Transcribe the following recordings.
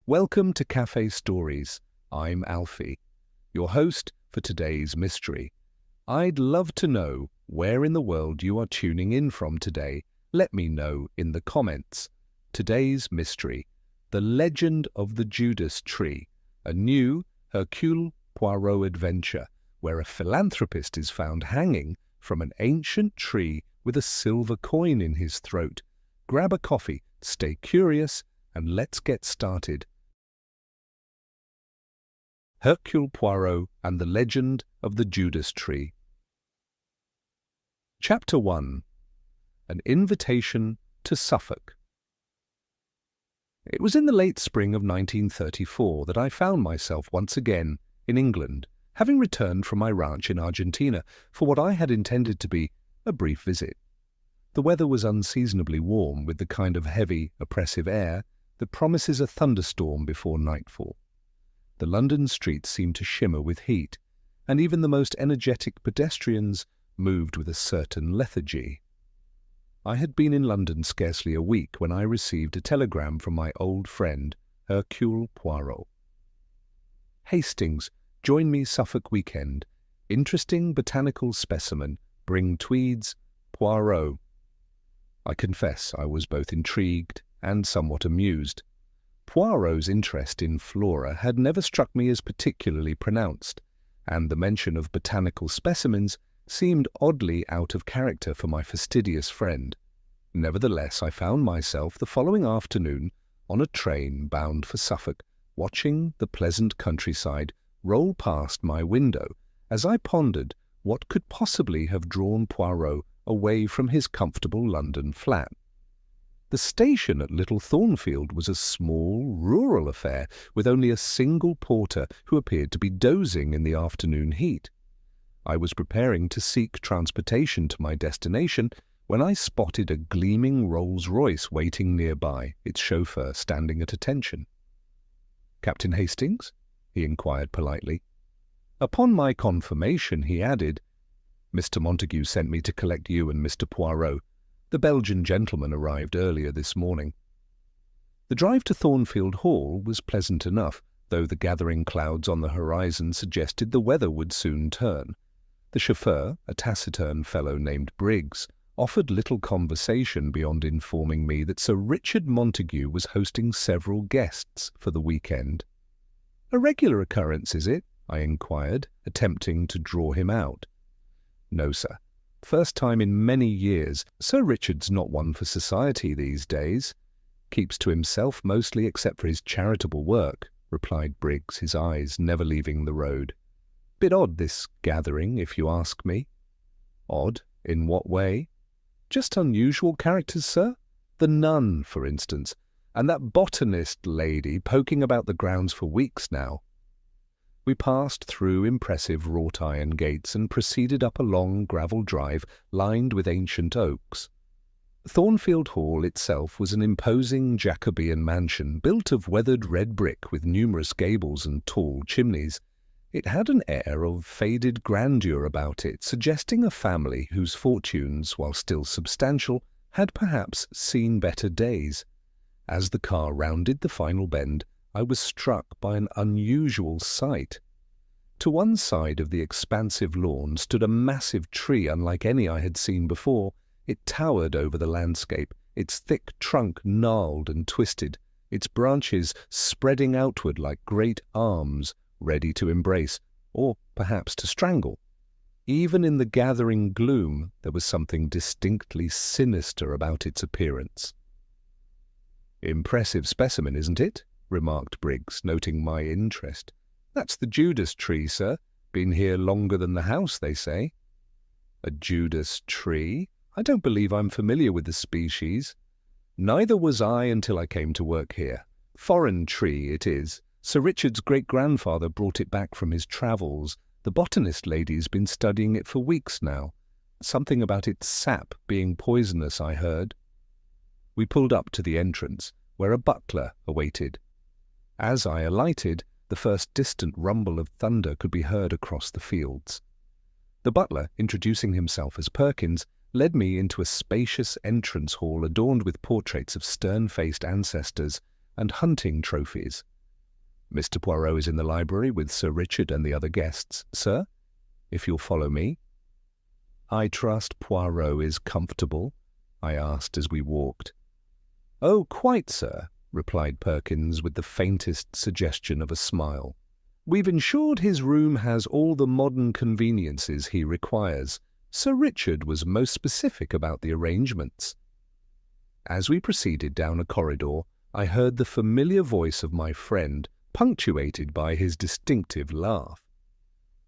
Welcome to Cafe Stories. I'm Alfie, your host for today's mystery. I'd love to know where in the world you are tuning in from today. Let me know in the comments. Today's mystery, The Legend of the Judas Tree, a new Hercule Poirot adventure where a philanthropist is found hanging from an ancient tree with a silver coin in his throat. Grab a coffee, stay curious, and let's get started. Hercule Poirot and the Legend of the Judas Tree. Chapter 1. An Invitation to Suffolk. It was in the late spring of 1934 that I found myself once again in England, having returned from my ranch in Argentina for what I had intended to be a brief visit. The weather was unseasonably warm, with the kind of heavy, oppressive air that promises a thunderstorm before nightfall. The London streets seemed to shimmer with heat, and even the most energetic pedestrians moved with a certain lethargy. I had been in London scarcely a week when I received a telegram from my old friend, Hercule Poirot. Hastings, join me Suffolk weekend. Interesting botanical specimen. Bring tweeds. Poirot. I confess I was both intrigued and somewhat amused. Poirot's interest in flora had never struck me as particularly pronounced, and the mention of botanical specimens seemed oddly out of character for my fastidious friend. Nevertheless, I found myself the following afternoon on a train bound for Suffolk, watching the pleasant countryside roll past my window as I pondered what could possibly have drawn Poirot away from his comfortable London flat. The station at Little Thornfield was a small, rural affair with only a single porter who appeared to be dozing in the afternoon heat. I was preparing to seek transportation to my destination when I spotted a gleaming Rolls-Royce waiting nearby, its chauffeur standing at attention. "Captain Hastings?" he inquired politely. Upon my confirmation, he added, "Mr. Montague sent me to collect you and Mr. Poirot. The Belgian gentleman arrived earlier this morning." The drive to Thornfield Hall was pleasant enough, though the gathering clouds on the horizon suggested the weather would soon turn. The chauffeur, a taciturn fellow named Briggs, offered little conversation beyond informing me that Sir Richard Montague was hosting several guests for the weekend. "A regular occurrence, is it?" I inquired, attempting to draw him out. "No, sir. First time in many years. Sir Richard's not one for society these days. Keeps to himself mostly except for his charitable work," replied Briggs, his eyes never leaving the road. "Bit odd, this gathering, if you ask me." "Odd? In what way?" "Just unusual characters, sir. The nun, for instance, and that botanist lady poking about the grounds for weeks now." We passed through impressive wrought-iron gates and proceeded up a long gravel drive lined with ancient oaks. Thornfield Hall itself was an imposing Jacobean mansion built of weathered red brick with numerous gables and tall chimneys. It had an air of faded grandeur about it, suggesting a family whose fortunes, while still substantial, had perhaps seen better days. As the car rounded the final bend, I was struck by an unusual sight. To one side of the expansive lawn stood a massive tree unlike any I had seen before. It towered over the landscape, its thick trunk gnarled and twisted, its branches spreading outward like great arms, ready to embrace, or perhaps to strangle. Even in the gathering gloom, there was something distinctly sinister about its appearance. "Impressive specimen, isn't it?" remarked Briggs, noting my interest. "That's the Judas tree, sir. Been here longer than the house, they say." "A Judas tree? I don't believe I'm familiar with the species." "Neither was I until I came to work here. Foreign tree it is. Sir Richard's great-grandfather brought it back from his travels. The botanist lady's been studying it for weeks now. Something about its sap being poisonous, I heard." We pulled up to the entrance, where a butler awaited. As I alighted, the first distant rumble of thunder could be heard across the fields. The butler, introducing himself as Perkins, led me into a spacious entrance hall adorned with portraits of stern-faced ancestors and hunting trophies. Mr. Poirot is in the library with Sir Richard and the other guests, sir, if you'll follow me. I trust Poirot is comfortable? I asked as we walked. Oh, quite, sir, replied Perkins with the faintest suggestion of a smile. We've ensured his room has all the modern conveniences he requires. Sir Richard was most specific about the arrangements. As we proceeded down a corridor, I heard the familiar voice of my friend, punctuated by his distinctive laugh.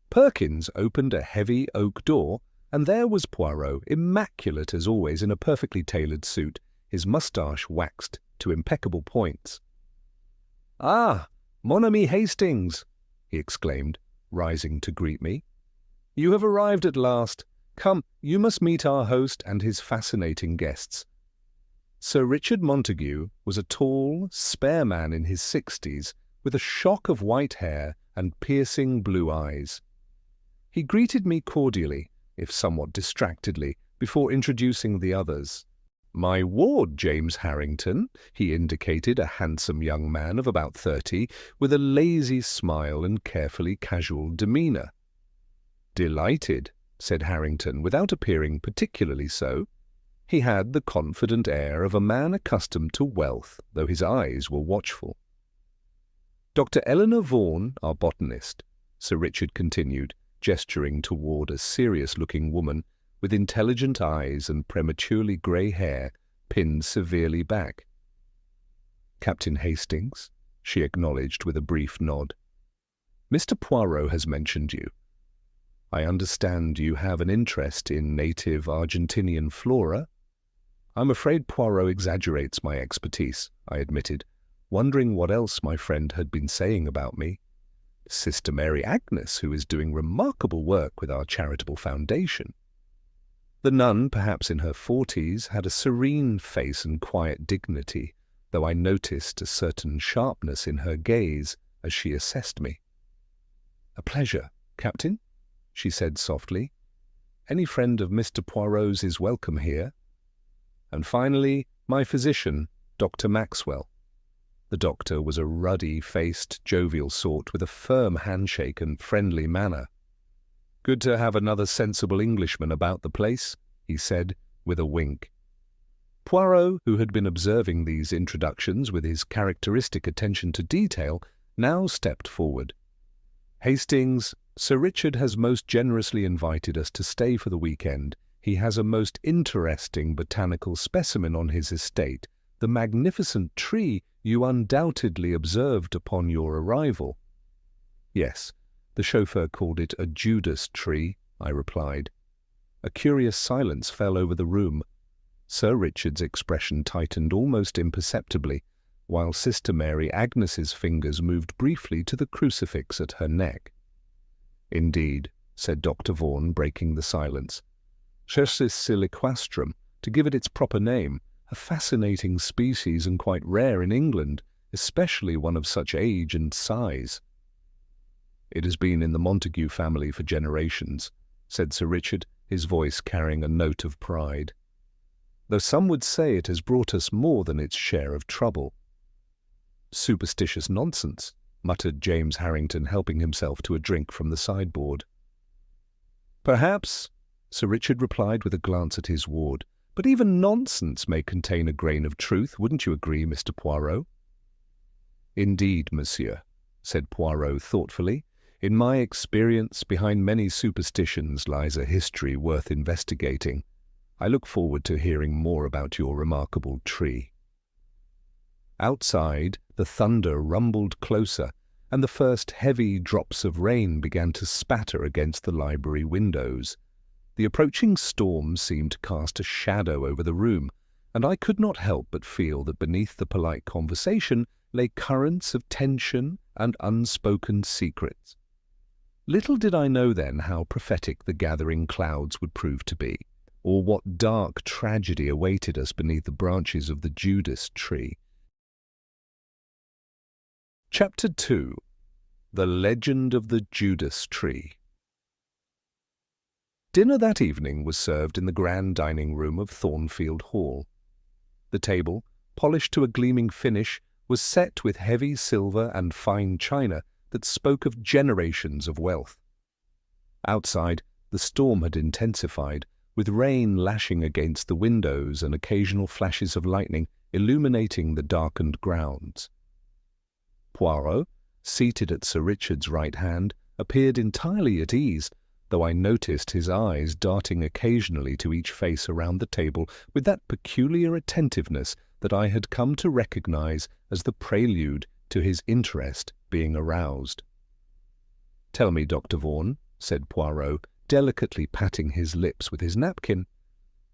Perkins opened a heavy oak door, and there was Poirot, immaculate as always in a perfectly tailored suit, his moustache waxed to impeccable points. "Ah, mon ami Hastings!" he exclaimed, rising to greet me. "You have arrived at last. Come, you must meet our host and his fascinating guests." Sir Richard Montague was a tall, spare man in his 60s, with a shock of white hair and piercing blue eyes. He greeted me cordially, if somewhat distractedly, before introducing the others. My ward, James Harrington, he indicated a handsome young man of about 30, with a lazy smile and carefully casual demeanour. "Delighted," said Harrington, without appearing particularly so. He had the confident air of a man accustomed to wealth, though his eyes were watchful. "Dr. Eleanor Vaughan, our botanist," Sir Richard continued, gesturing toward a serious-looking woman with intelligent eyes and prematurely grey hair pinned severely back. "Captain Hastings," she acknowledged with a brief nod. "Mr. Poirot has mentioned you. I understand you have an interest in native Argentinian flora." "I'm afraid Poirot exaggerates my expertise," I admitted, wondering what else my friend had been saying about me. "Sister Mary Agnes, who is doing remarkable work with our charitable foundation." The nun, perhaps in her 40s, had a serene face and quiet dignity, though I noticed a certain sharpness in her gaze as she assessed me. "A pleasure, Captain," she said softly. "Any friend of Mr. Poirot's is welcome here. And finally, my physician, Dr. Maxwell." The doctor was a ruddy-faced, jovial sort with a firm handshake and friendly manner. "Good to have another sensible Englishman about the place," he said, with a wink. Poirot, who had been observing these introductions with his characteristic attention to detail, now stepped forward. "Hastings, Sir Richard has most generously invited us to stay for the weekend. He has a most interesting botanical specimen on his estate, the magnificent tree you undoubtedly observed upon your arrival." "Yes, the chauffeur called it a Judas Tree," I replied. A curious silence fell over the room. Sir Richard's expression tightened almost imperceptibly, while Sister Mary Agnes's fingers moved briefly to the crucifix at her neck. "Indeed," said Dr. Vaughan, breaking the silence. "Chercis siliquastrum, to give it its proper name, a fascinating species and quite rare in England, especially one of such age and size." "It has been in the Montague family for generations," said Sir Richard, his voice carrying a note of pride. "Though some would say it has brought us more than its share of trouble." "Superstitious nonsense," muttered James Harrington, helping himself to a drink from the sideboard. "Perhaps," Sir Richard replied with a glance at his ward, "but even nonsense may contain a grain of truth. Wouldn't you agree, Mr. Poirot?" "Indeed, monsieur," said Poirot thoughtfully. "In my experience, behind many superstitions lies a history worth investigating. I look forward to hearing more about your remarkable tree." Outside, the thunder rumbled closer, and the first heavy drops of rain began to spatter against the library windows. The approaching storm seemed to cast a shadow over the room, and I could not help but feel that beneath the polite conversation lay currents of tension and unspoken secrets. Little did I know then how prophetic the gathering clouds would prove to be, or what dark tragedy awaited us beneath the branches of the Judas Tree. Chapter 2. The Legend of the Judas Tree. Dinner that evening was served in the grand dining room of Thornfield Hall. The table, polished to a gleaming finish, was set with heavy silver and fine china that spoke of generations of wealth. Outside, the storm had intensified, with rain lashing against the windows and occasional flashes of lightning illuminating the darkened grounds. Poirot, seated at Sir Richard's right hand, appeared entirely at ease, though I noticed his eyes darting occasionally to each face around the table with that peculiar attentiveness that I had come to recognize as the prelude to his interest being aroused. "Tell me, Dr. Vaughan," said Poirot, delicately patting his lips with his napkin,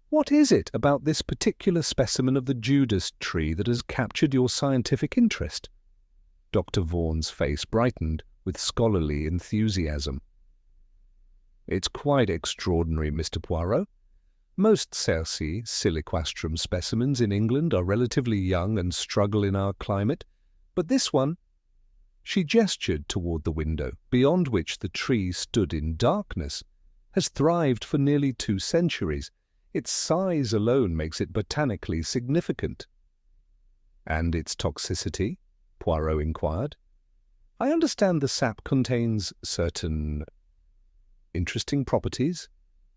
"what is it about this particular specimen of the Judas tree that has captured your scientific interest?" Dr. Vaughan's face brightened with scholarly enthusiasm. "It's quite extraordinary, Mr. Poirot. Most Cerci siliquastrum specimens in England are relatively young and struggle in our climate, but this one—" She gestured toward the window, beyond which the tree stood in darkness, "has thrived for nearly 2 centuries. Its size alone makes it botanically significant." "And its toxicity?" Poirot inquired. "I understand the sap contains certain interesting properties."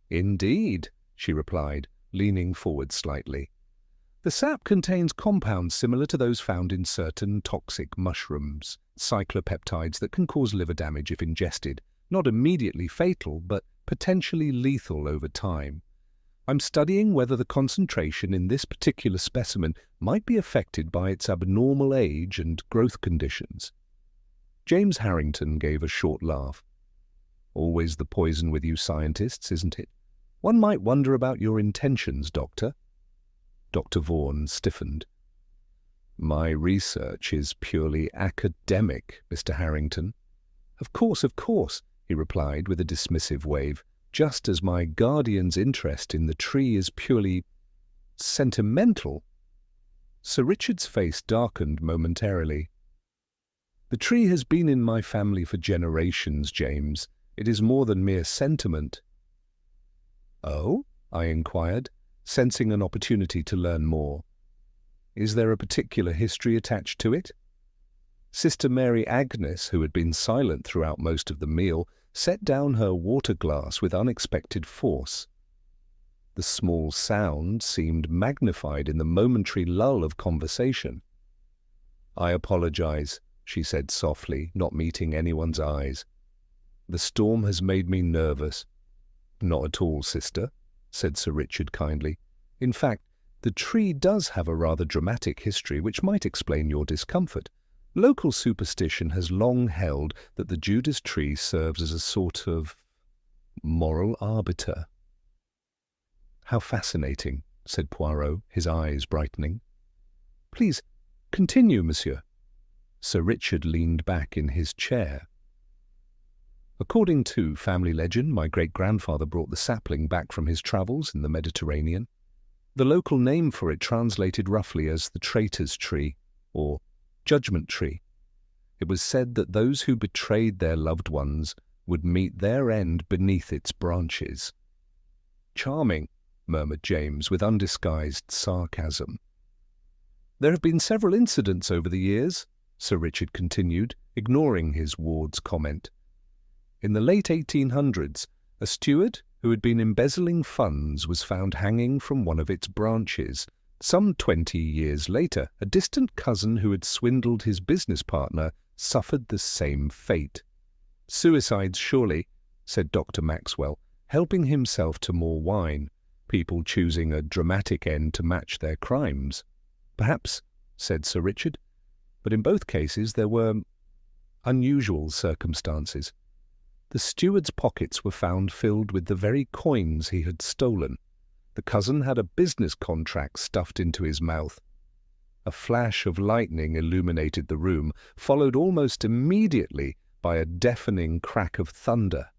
"Indeed," she replied, leaning forward slightly. "The sap contains compounds similar to those found in certain toxic mushrooms, cyclopeptides that can cause liver damage if ingested, not immediately fatal, but potentially lethal over time. I'm studying whether the concentration in this particular specimen might be affected by its abnormal age and growth conditions." James Harrington gave a short laugh. "Always the poison with you scientists, isn't it? One might wonder about your intentions, Doctor." Dr. Vaughan stiffened. "My research is purely academic, Mr. Harrington." Of course," he replied with a dismissive wave, "just as my guardian's interest in the tree is purely sentimental." Sir Richard's face darkened momentarily. "The tree has been in my family for generations, James. It is more than mere sentiment." "Oh?" I inquired, sensing an opportunity to learn more. "Is there a particular history attached to it?" Sister Mary Agnes, who had been silent throughout most of the meal, set down her water glass with unexpected force. The small sound seemed magnified in the momentary lull of conversation. "I apologize," she said softly, not meeting anyone's eyes. "The storm has made me nervous." "Not at all, sister," said Sir Richard kindly. "In fact, the tree does have a rather dramatic history which might explain your discomfort. Local superstition has long held that the Judas tree serves as a sort of moral arbiter." "How fascinating," said Poirot, his eyes brightening. "Please, continue, monsieur." Sir Richard leaned back in his chair. "According to family legend, my great-grandfather brought the sapling back from his travels in the Mediterranean. The local name for it translated roughly as the traitor's tree, or judgment tree. It was said that those who betrayed their loved ones would meet their end beneath its branches." "Charming," murmured James with undisguised sarcasm. "There have been several incidents over the years," Sir Richard continued, ignoring his ward's comment. "In the late 1800s, a steward who had been embezzling funds was found hanging from one of its branches. Some 20 years later, a distant cousin who had swindled his business partner suffered the same fate." "Suicides, surely," said Dr. Maxwell, helping himself to more wine, people choosing a dramatic end to match their crimes. "Perhaps," said Sir Richard, "but in both cases there were unusual circumstances. The steward's pockets were found filled with the very coins he had stolen. The cousin had a business contract stuffed into his mouth. A flash of lightning illuminated the room, followed almost immediately by a deafening crack of thunder.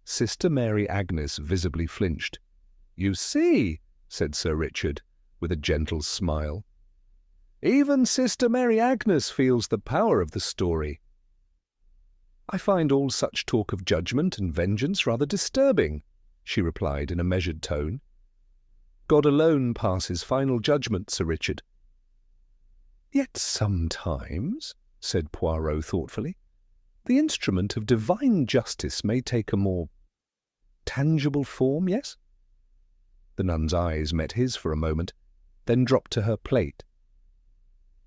Sister Mary Agnes visibly flinched. "You see," said Sir Richard, with a gentle smile. "Even Sister Mary Agnes feels the power of the story." "I find all such talk of judgment and vengeance rather disturbing," she replied in a measured tone. "God alone passes final judgment, Sir Richard." "Yet sometimes," said Poirot thoughtfully, "the instrument of divine justice may take a more tangible form, yes?" The nun's eyes met his for a moment, then dropped to her plate.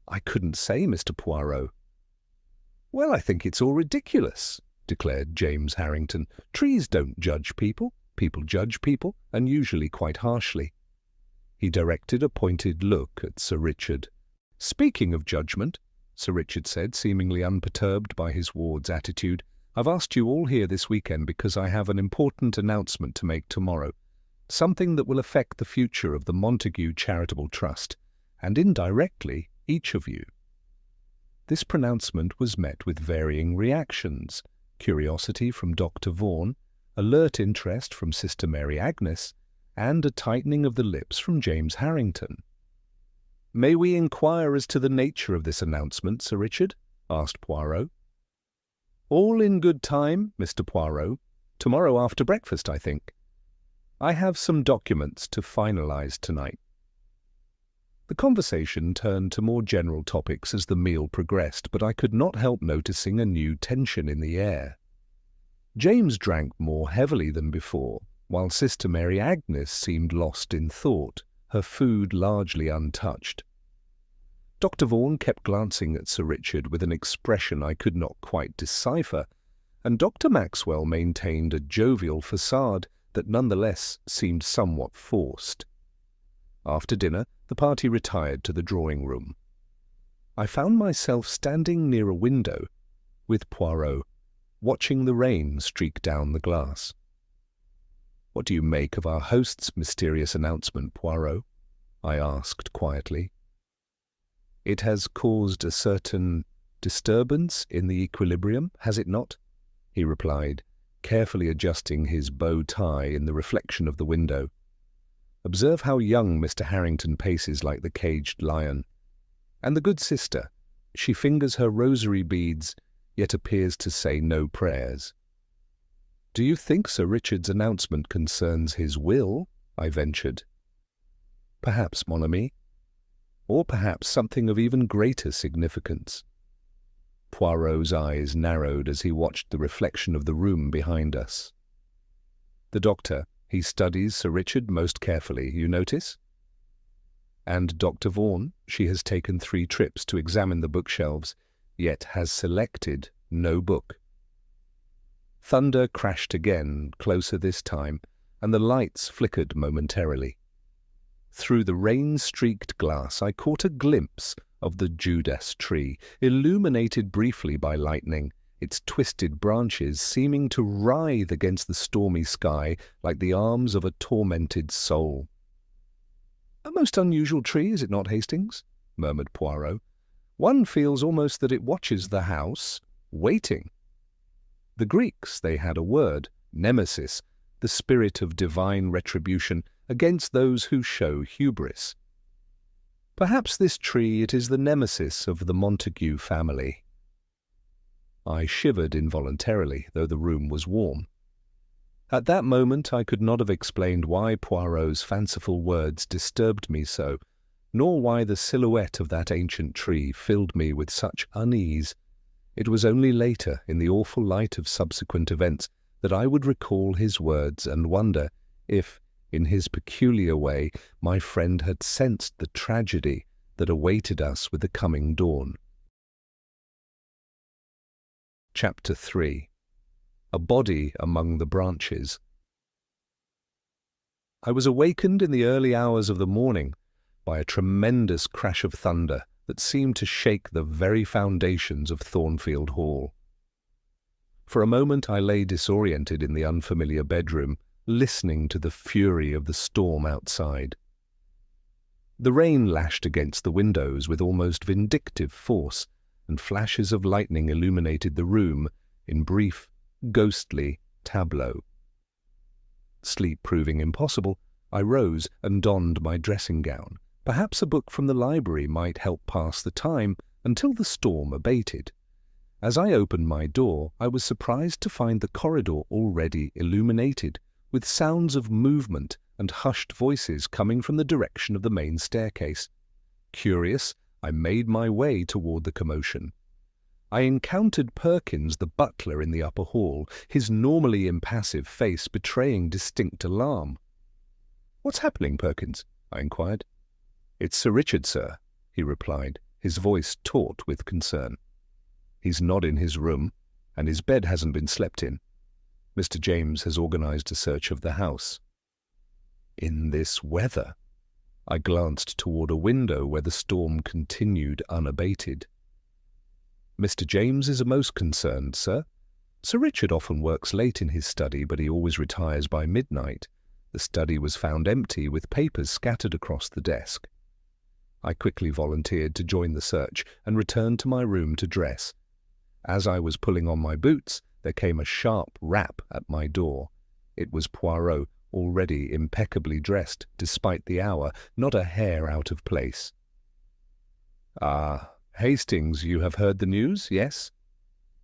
"I couldn't say, Mr. Poirot." "Well, I think it's all ridiculous," declared James Harrington. "Trees don't judge people. People judge people, and usually quite harshly." He directed a pointed look at Sir Richard. "Speaking of judgment," Sir Richard said, seemingly unperturbed by his ward's attitude, "I've asked you all here this weekend because I have an important announcement to make tomorrow, something that will affect the future of the Montague Charitable Trust, and indirectly each of you." This pronouncement was met with varying reactions: curiosity from Dr. Vaughan, alert interest from Sister Mary Agnes, and a tightening of the lips from James Harrington. "May we inquire as to the nature of this announcement, Sir Richard?" asked Poirot. "All in good time, Mr. Poirot. Tomorrow after breakfast, I think. I have some documents to finalize tonight." The conversation turned to more general topics as the meal progressed, but I could not help noticing a new tension in the air. James drank more heavily than before, while Sister Mary Agnes seemed lost in thought, her food largely untouched. Dr. Vaughan kept glancing at Sir Richard with an expression I could not quite decipher, and Dr. Maxwell maintained a jovial facade that nonetheless seemed somewhat forced. After dinner, the party retired to the drawing-room. I found myself standing near a window, with Poirot, watching the rain streak down the glass. "What do you make of our host's mysterious announcement, Poirot?" I asked quietly. "It has caused a certain disturbance in the equilibrium, has it not?" he replied, carefully adjusting his bow tie in the reflection of the window. "Observe how young Mr. Harrington paces like the caged lion. And the good sister, she fingers her rosary beads, yet appears to say no prayers." "Do you think Sir Richard's announcement concerns his will?" I ventured. "Perhaps, mon ami. Or perhaps something of even greater significance." Poirot's eyes narrowed as he watched the reflection of the room behind us. "The doctor, he studies Sir Richard most carefully, you notice? And Dr. Vaughan, she has taken 3 trips to examine the bookshelves, yet has selected no book." Thunder crashed again, closer this time, and the lights flickered momentarily. Through the rain-streaked glass I caught a glimpse of the Judas Tree, illuminated briefly by lightning, its twisted branches seeming to writhe against the stormy sky like the arms of a tormented soul. "A most unusual tree, is it not, Hastings?" murmured Poirot. "One feels almost that it watches the house, waiting." The Greeks, they had a word, nemesis, the spirit of divine retribution against those who show hubris. Perhaps this tree, it is the nemesis of the Montague family. I shivered involuntarily, though the room was warm. At that moment I could not have explained why Poirot's fanciful words disturbed me so, nor why the silhouette of that ancient tree filled me with such unease. It was only later, in the awful light of subsequent events, that I would recall his words and wonder if, in his peculiar way, my friend had sensed the tragedy that awaited us with the coming dawn. Chapter 3. A Body Among the Branches. I was awakened in the early hours of the morning by a tremendous crash of thunder that seemed to shake the very foundations of Thornfield Hall. For a moment I lay disoriented in the unfamiliar bedroom, listening to the fury of the storm outside. The rain lashed against the windows with almost vindictive force, and flashes of lightning illuminated the room in brief, ghostly tableau. Sleep proving impossible, I rose and donned my dressing gown. Perhaps a book from the library might help pass the time until the storm abated. As I opened my door, I was surprised to find the corridor already illuminated, with sounds of movement and hushed voices coming from the direction of the main staircase. Curious, I made my way toward the commotion. I encountered Perkins, the butler, in the upper hall, his normally impassive face betraying distinct alarm. "What's happening, Perkins?" I inquired. "It's Sir Richard, sir," he replied, his voice taut with concern. "He's not in his room, and his bed hasn't been slept in. Mr. James has organized a search of the house." In this weather? I glanced toward a window where the storm continued unabated. "Mr. James is most concerned, sir. Sir Richard often works late in his study, but he always retires by midnight. The study was found empty, with papers scattered across the desk." I quickly volunteered to join the search and returned to my room to dress. As I was pulling on my boots, there came a sharp rap at my door. It was Poirot, already impeccably dressed despite the hour, not a hair out of place. "Ah, Hastings, you have heard the news, yes?"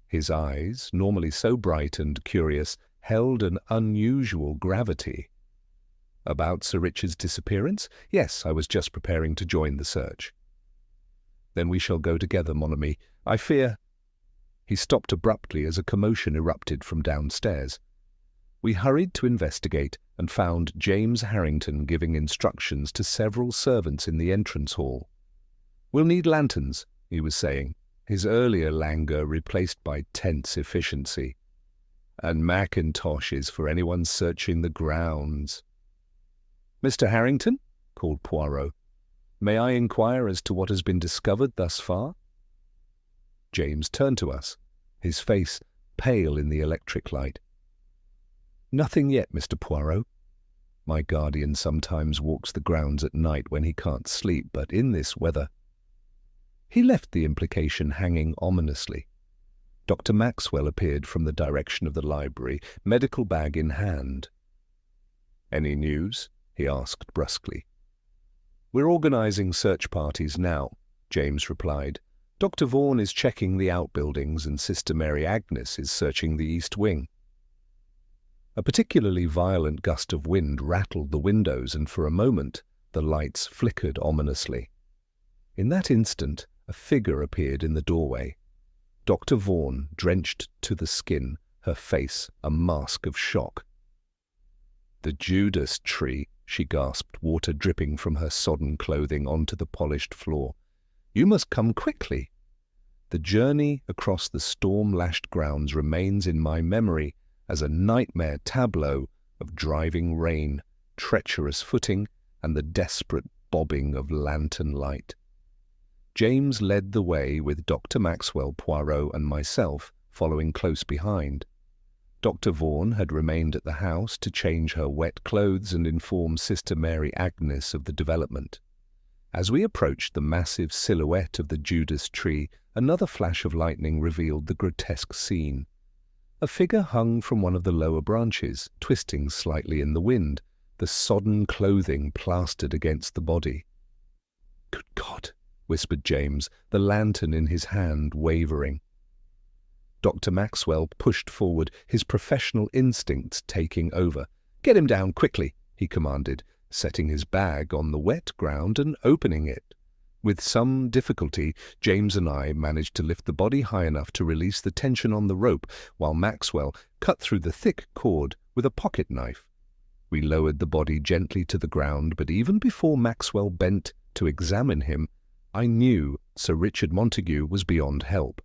His eyes, normally so bright and curious, held an unusual gravity. "About Sir Richard's disappearance? Yes, I was just preparing to join the search." "Then we shall go together, mon ami. I fear—" He stopped abruptly as a commotion erupted from downstairs. We hurried to investigate and found James Harrington giving instructions to several servants in the entrance hall. "We'll need lanterns," he was saying, his earlier languor replaced by tense efficiency. "And mackintoshes for anyone searching the grounds." "Mr. Harrington," called Poirot, "may I inquire as to what has been discovered thus far?" James turned to us, his face pale in the electric light. "Nothing yet, Mr. Poirot. My guardian sometimes walks the grounds at night when he can't sleep, but in this weather—" He left the implication hanging ominously. Dr. Maxwell appeared from the direction of the library, medical bag in hand. "Any news?" he asked brusquely. "We're organizing search parties now," James replied. "Dr. Vaughan is checking the outbuildings and Sister Mary Agnes is searching the east wing." A particularly violent gust of wind rattled the windows, and for a moment the lights flickered ominously. In that instant a figure appeared in the doorway. Dr. Vaughan, drenched to the skin, her face a mask of shock. "The Judas Tree," she gasped, water dripping from her sodden clothing onto the polished floor. "You must come quickly." The journey across the storm-lashed grounds remains in my memory as a nightmare tableau of driving rain, treacherous footing, and the desperate bobbing of lantern light. James led the way with Dr. Maxwell, Poirot, and myself following close behind. Dr. Vaughan had remained at the house to change her wet clothes and inform Sister Mary Agnes of the development. As we approached the massive silhouette of the Judas Tree, another flash of lightning revealed the grotesque scene. A figure hung from one of the lower branches, twisting slightly in the wind, the sodden clothing plastered against the body. "Good God!" whispered James, the lantern in his hand wavering. Dr. Maxwell pushed forward, his professional instincts taking over. "Get him down quickly," he commanded, setting his bag on the wet ground and opening it. With some difficulty, James and I managed to lift the body high enough to release the tension on the rope, while Maxwell cut through the thick cord with a pocket knife. We lowered the body gently to the ground, but even before Maxwell bent to examine him, I knew Sir Richard Montague was beyond help.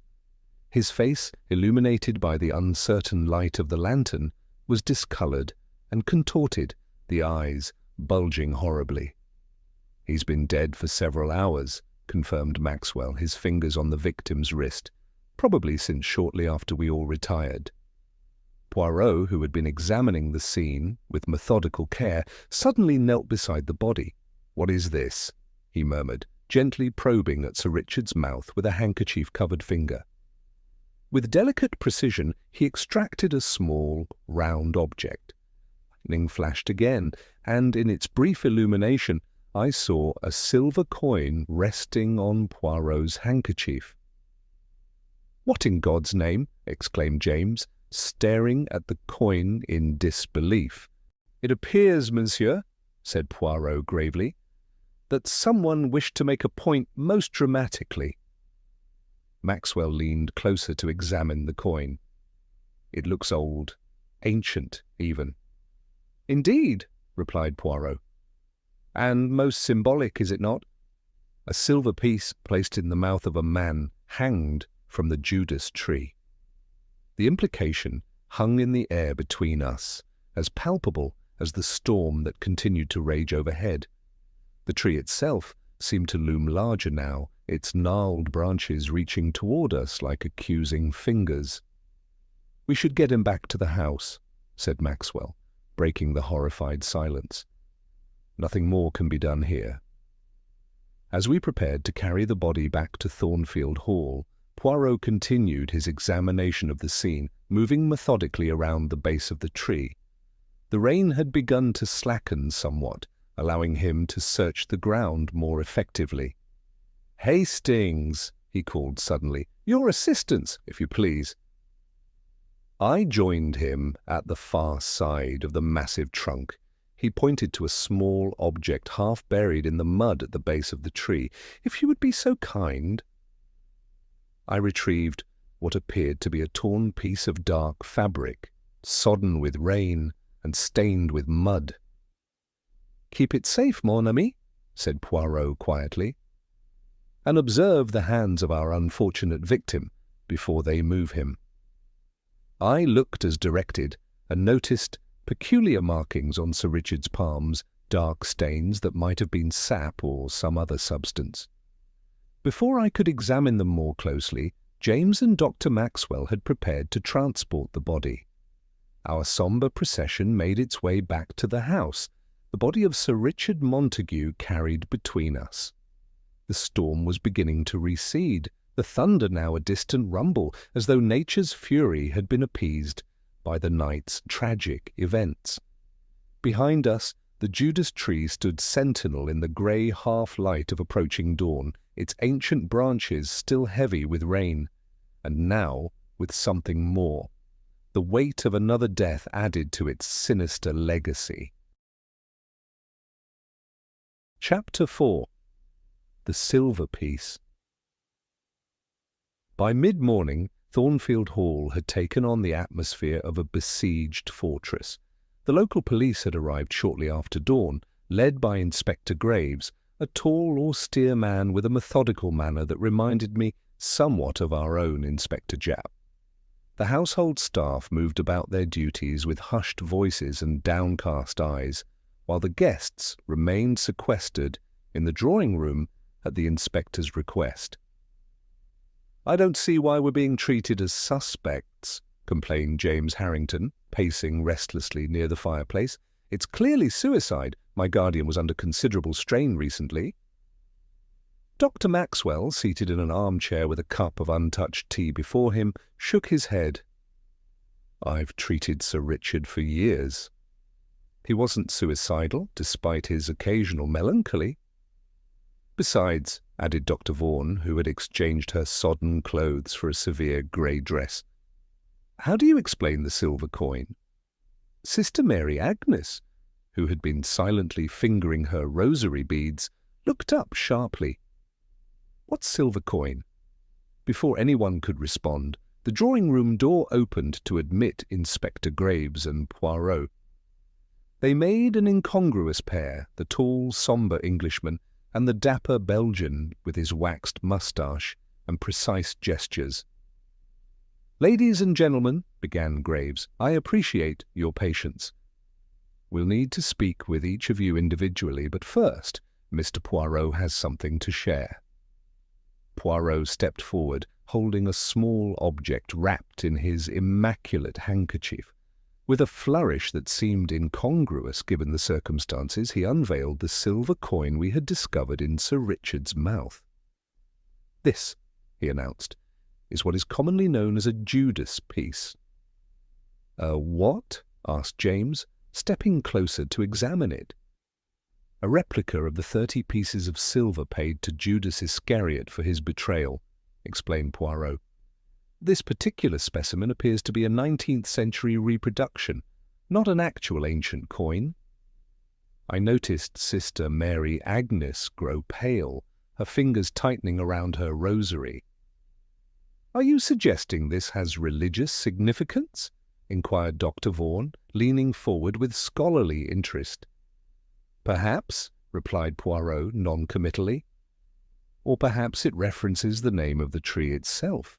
His face, illuminated by the uncertain light of the lantern, was discoloured and contorted, the eyes bulging horribly. "He's been dead for several hours," confirmed Maxwell, his fingers on the victim's wrist, "probably since shortly after we all retired." Poirot, who had been examining the scene with methodical care, suddenly knelt beside the body. "What is this?" he murmured, gently probing at Sir Richard's mouth with a handkerchief-covered finger. With delicate precision, he extracted a small, round object. Lightning flashed again, and in its brief illumination, I saw a silver coin resting on Poirot's handkerchief. "What in God's name?" exclaimed James, staring at the coin in disbelief. "It appears, monsieur," said Poirot gravely, that someone wished to make a point most dramatically. Maxwell leaned closer to examine the coin. It looks old, ancient even. Indeed, replied Poirot. And most symbolic, is it not? A silver piece placed in the mouth of a man hanged from the Judas Tree. The implication hung in the air between us, as palpable as the storm that continued to rage overhead. The tree itself seemed to loom larger now, its gnarled branches reaching toward us like accusing fingers. "We should get him back to the house," said Maxwell, breaking the horrified silence. "Nothing more can be done here." As we prepared to carry the body back to Thornfield Hall, Poirot continued his examination of the scene, moving methodically around the base of the tree. The rain had begun to slacken somewhat, allowing him to search the ground more effectively. "Hastings," he called suddenly, "your assistance, if you please." I joined him at the far side of the massive trunk. He pointed to a small object half buried in the mud at the base of the tree. "If you would be so kind." I retrieved what appeared to be a torn piece of dark fabric, sodden with rain and stained with mud. "Keep it safe, mon ami," said Poirot quietly, "and observe the hands of our unfortunate victim before they move him." I looked as directed and noticed peculiar markings on Sir Richard's palms, dark stains that might have been sap or some other substance. Before I could examine them more closely, James and Dr. Maxwell had prepared to transport the body. Our sombre procession made its way back to the house, the body of Sir Richard Montague carried between us. The storm was beginning to recede, the thunder now a distant rumble, as though nature's fury had been appeased by the night's tragic events. Behind us, the Judas Tree stood sentinel in the grey half-light of approaching dawn, its ancient branches still heavy with rain, and now with something more. The weight of another death added to its sinister legacy. Chapter 4. The Silver Piece. By mid-morning, Thornfield Hall had taken on the atmosphere of a besieged fortress. The local police had arrived shortly after dawn, led by Inspector Graves, a tall, austere man with a methodical manner that reminded me somewhat of our own Inspector Japp. The household staff moved about their duties with hushed voices and downcast eyes, while the guests remained sequestered in the drawing-room at the inspector's request. "I don't see why we're being treated as suspects," complained James Harrington, pacing restlessly near the fireplace. "It's clearly suicide. My guardian was under considerable strain recently." Dr. Maxwell, seated in an armchair with a cup of untouched tea before him, shook his head. "I've treated Sir Richard for years. He wasn't suicidal, despite his occasional melancholy." "Besides," added Dr. Vaughan, who had exchanged her sodden clothes for a severe grey dress, "how do you explain the silver coin?" Sister Mary Agnes, who had been silently fingering her rosary beads, looked up sharply. "What silver coin?" Before anyone could respond, the drawing-room door opened to admit Inspector Graves and Poirot. They made an incongruous pair, the tall, sombre Englishman and the dapper Belgian with his waxed moustache and precise gestures. "Ladies and gentlemen," began Graves, "I appreciate your patience. We'll need to speak with each of you individually, but first, Mr. Poirot has something to share." Poirot stepped forward, holding a small object wrapped in his immaculate handkerchief. With a flourish that seemed incongruous given the circumstances, he unveiled the silver coin we had discovered in Sir Richard's mouth. "This," he announced, "is what is commonly known as a Judas piece." "A what?" asked James, stepping closer to examine it. "A replica of the 30 pieces of silver paid to Judas Iscariot for his betrayal," explained Poirot. "This particular specimen appears to be a 19th-century reproduction, not an actual ancient coin." I noticed Sister Mary Agnes grow pale, her fingers tightening around her rosary. "Are you suggesting this has religious significance?" inquired Dr. Vaughan, leaning forward with scholarly interest. "Perhaps," replied Poirot non-committally. "Or perhaps it references the name of the tree itself.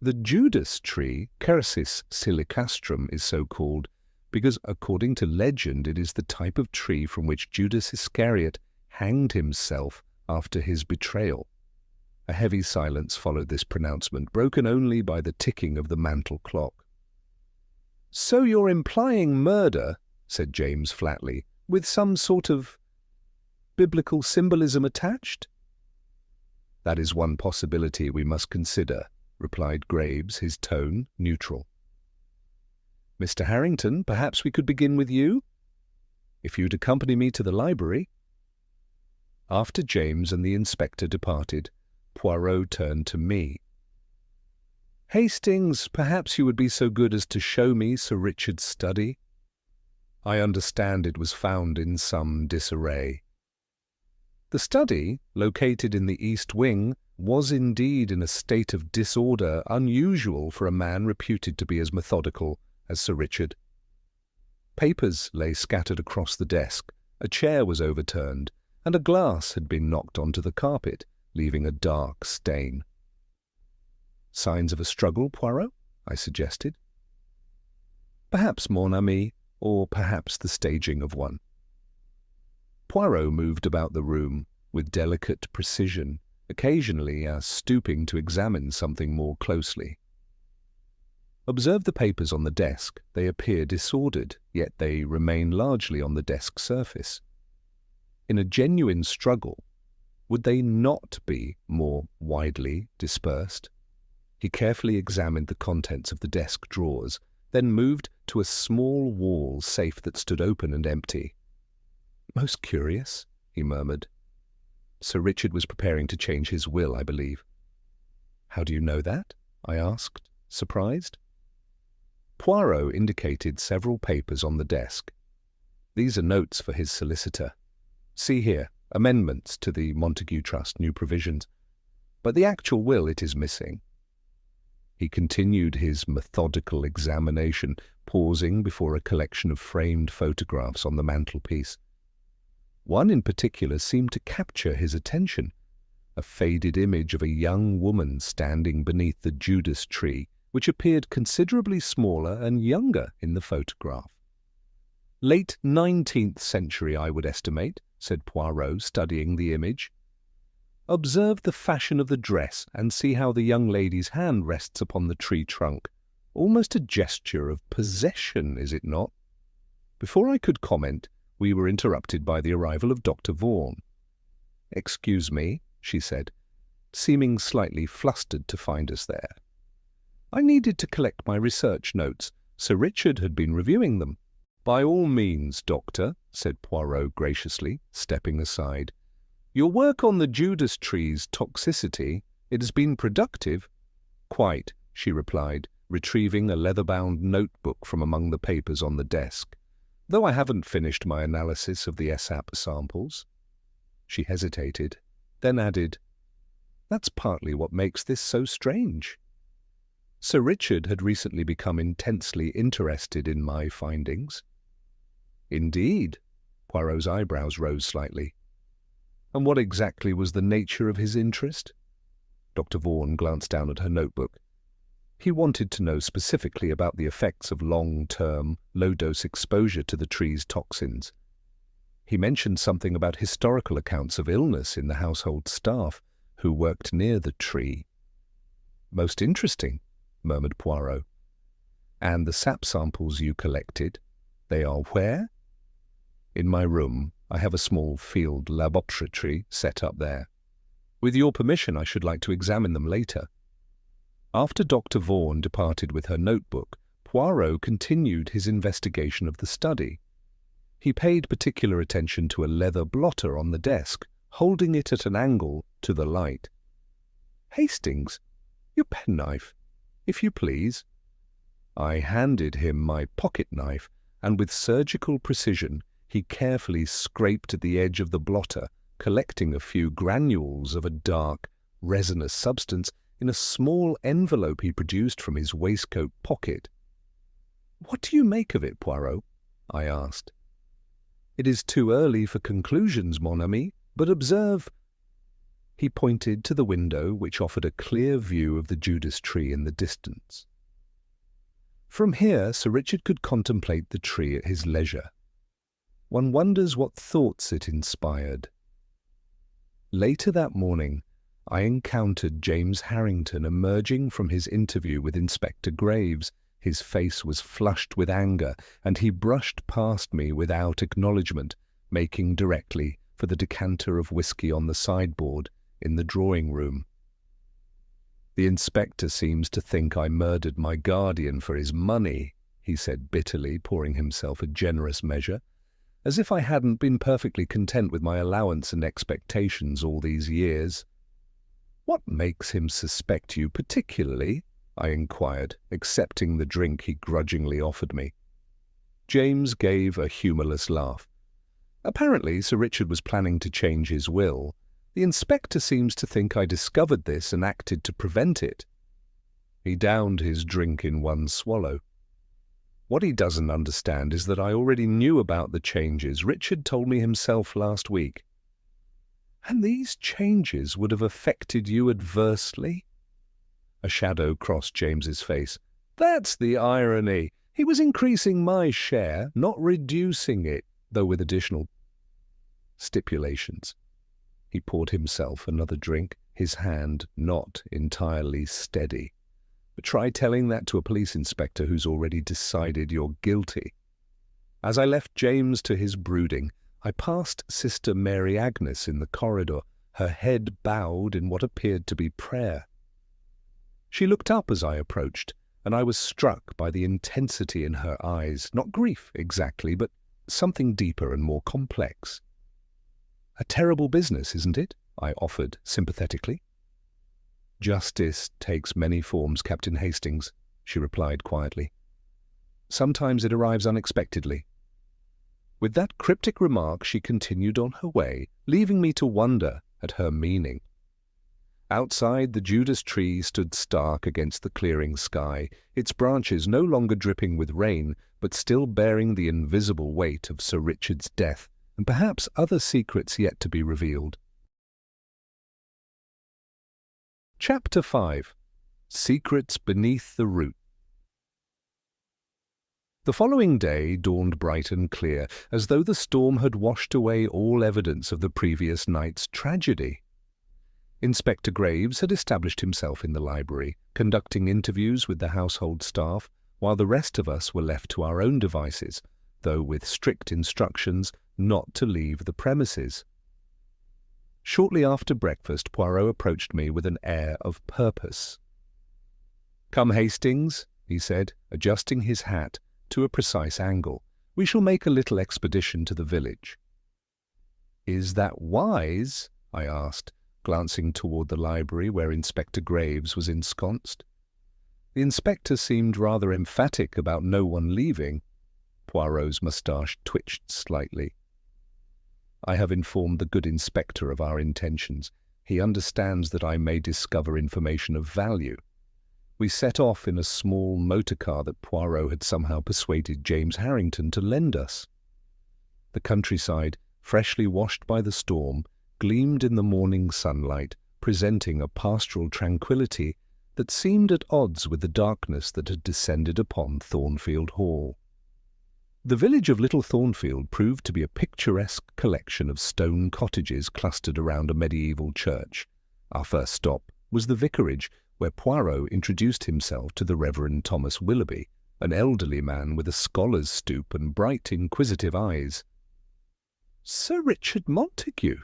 The Judas Tree, Quercus silicastrum, is so called because, according to legend, it is the type of tree from which Judas Iscariot hanged himself after his betrayal." A heavy silence followed this pronouncement, broken only by the ticking of the mantel clock. "So you're implying murder," said James flatly, "with some sort of biblical symbolism attached?" "That is one possibility we must consider," replied Graves, his tone neutral. "Mr. Harrington, perhaps we could begin with you? If you'd accompany me to the library." After James and the inspector departed, Poirot turned to me. "Hastings, perhaps you would be so good as to show me Sir Richard's study? I understand it was found in some disarray." The study, located in the east wing, was indeed in a state of disorder unusual for a man reputed to be as methodical as Sir Richard. Papers lay scattered across the desk, a chair was overturned, and a glass had been knocked onto the carpet, leaving a dark stain. "Signs of a struggle, Poirot?" I suggested. "Perhaps, mon ami, or perhaps the staging of one." Poirot moved about the room with delicate precision, occasionally stooping to examine something more closely. "Observe the papers on the desk. They appear disordered, yet they remain largely on the desk surface. In a genuine struggle, would they not be more widely dispersed?" He carefully examined the contents of the desk drawers, then moved to a small wall safe that stood open and empty. "Most curious," he murmured. "Sir Richard was preparing to change his will, I believe." "How do you know that?" I asked, surprised. Poirot indicated several papers on the desk. "These are notes for his solicitor. See here, amendments to the Montague Trust, new provisions. But the actual will, it is missing." He continued his methodical examination, pausing before a collection of framed photographs on the mantelpiece. One in particular seemed to capture his attention, a faded image of a young woman standing beneath the Judas Tree, which appeared considerably smaller and younger in the photograph. "Late 19th century, I would estimate," said Poirot, studying the image. "Observe the fashion of the dress and see how the young lady's hand rests upon the tree trunk. Almost a gesture of possession, is it not?" Before I could comment, we were interrupted by the arrival of Dr. Vaughan. "Excuse me," she said, seeming slightly flustered to find us there. "I needed to collect my research notes. Sir Richard had been reviewing them." "By all means, Doctor," said Poirot graciously, stepping aside. "Your work on the Judas Tree's toxicity, it has been productive." "Quite," she replied, retrieving a leather-bound notebook from among the papers on the desk. "Though I haven't finished my analysis of the SAP samples." She hesitated, then added, "That's partly what makes this so strange." Sir Richard had recently become intensely interested in my findings. "Indeed?" Poirot's eyebrows rose slightly. "And what exactly was the nature of his interest?" Dr. Vaughan glanced down at her notebook. He wanted to know specifically about the effects of long-term, low-dose exposure to the tree's toxins. He mentioned something about historical accounts of illness in the household staff who worked near the tree. "Most interesting," murmured Poirot. "And the sap samples you collected, they are where?" "In my room. I have a small field laboratory set up there. With your permission, I should like to examine them later." After Dr. Vaughan departed with her notebook, Poirot continued his investigation of the study. He paid particular attention to a leather blotter on the desk, holding it at an angle to the light. "Hastings, your penknife, if you please." I handed him my pocket-knife, and with surgical precision He carefully scraped at the edge of the blotter, collecting a few granules of a dark, resinous substance in a small envelope he produced from his waistcoat pocket. "What do you make of it, Poirot?" I asked. "It is too early for conclusions, mon ami, but observe—" He pointed to the window, which offered a clear view of the Judas Tree in the distance. From here, Sir Richard could contemplate the tree at his leisure. One wonders what thoughts it inspired. Later that morning, I encountered James Harrington emerging from his interview with Inspector Graves. His face was flushed with anger, and he brushed past me without acknowledgement, making directly for the decanter of whisky on the sideboard in the drawing-room. "The inspector seems to think I murdered my guardian for his money," he said bitterly, pouring himself a generous measure, "as if I hadn't been perfectly content with my allowance and expectations all these years." "What makes him suspect you particularly?" I inquired, accepting the drink he grudgingly offered me. James gave a humourless laugh. "Apparently Sir Richard was planning to change his will. The inspector seems to think I discovered this and acted to prevent it." He downed his drink in one swallow. "What he doesn't understand is that I already knew about the changes. Richard told me himself last week." "And these changes would have affected you adversely?" A shadow crossed James's face. "That's the irony. He was increasing my share, not reducing it, though with additional stipulations." He poured himself another drink, his hand not entirely steady. "But try telling that to a police inspector who's already decided you're guilty." As I left James to his brooding, I passed Sister Mary Agnes in the corridor, her head bowed in what appeared to be prayer. She looked up as I approached, and I was struck by the intensity in her eyes, not grief exactly, but something deeper and more complex. "A terrible business, isn't it?" I offered sympathetically. "Justice takes many forms, Captain Hastings," she replied quietly. "Sometimes it arrives unexpectedly." With that cryptic remark she continued on her way, leaving me to wonder at her meaning. Outside, the Judas Tree stood stark against the clearing sky, its branches no longer dripping with rain, but still bearing the invisible weight of Sir Richard's death, and perhaps other secrets yet to be revealed. Chapter 5. Secrets Beneath the Root. The following day dawned bright and clear, as though the storm had washed away all evidence of the previous night's tragedy. Inspector Graves had established himself in the library, conducting interviews with the household staff, while the rest of us were left to our own devices, though with strict instructions not to leave the premises. Shortly after breakfast, Poirot approached me with an air of purpose. "Come, Hastings," he said, adjusting his hat to a precise angle. "We shall make a little expedition to the village." "Is that wise?" I asked, glancing toward the library where Inspector Graves was ensconced. The inspector seemed rather emphatic about no one leaving. Poirot's moustache twitched slightly. "I have informed the good inspector of our intentions. He understands that I may discover information of value." We set off in a small motor car that Poirot had somehow persuaded James Harrington to lend us. The countryside, freshly washed by the storm, gleamed in the morning sunlight, presenting a pastoral tranquillity that seemed at odds with the darkness that had descended upon Thornfield Hall. The village of Little Thornfield proved to be a picturesque collection of stone cottages clustered around a medieval church. Our first stop was the vicarage, where Poirot introduced himself to the Reverend Thomas Willoughby, an elderly man with a scholar's stoop and bright, inquisitive eyes. "Sir Richard Montague,"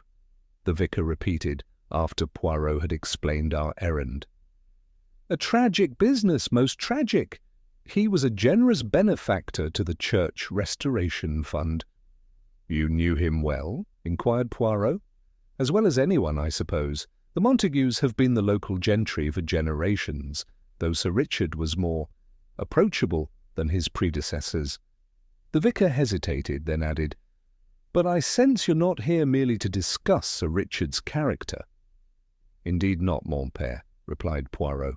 the vicar repeated, after Poirot had explained our errand. "A tragic business, most tragic. He was a generous benefactor to the Church Restoration Fund." "You knew him well?" inquired Poirot. "As well as anyone, I suppose. The Montagues have been the local gentry for generations, though Sir Richard was more approachable than his predecessors." The vicar hesitated, then added, But I sense you're not here merely to discuss Sir Richard's character. Indeed not, mon père, replied Poirot.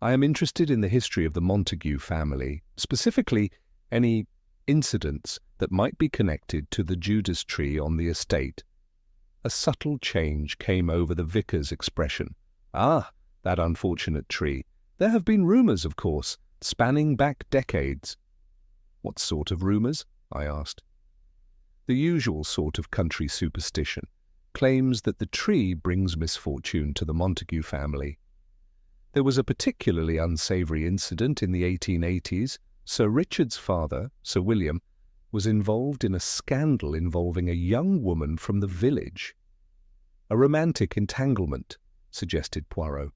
I am interested in the history of the Montague family, specifically any incidents that might be connected to the Judas Tree on the estate. A subtle change came over the vicar's expression. Ah, that unfortunate tree. There have been rumours, of course, spanning back decades. What sort of rumours? I asked. The usual sort of country superstition, claims that the tree brings misfortune to the Montague family. There was a particularly unsavoury incident in the 1880s. Sir Richard's father, Sir William, was involved in a scandal involving a young woman from the village. A romantic entanglement, suggested Poirot.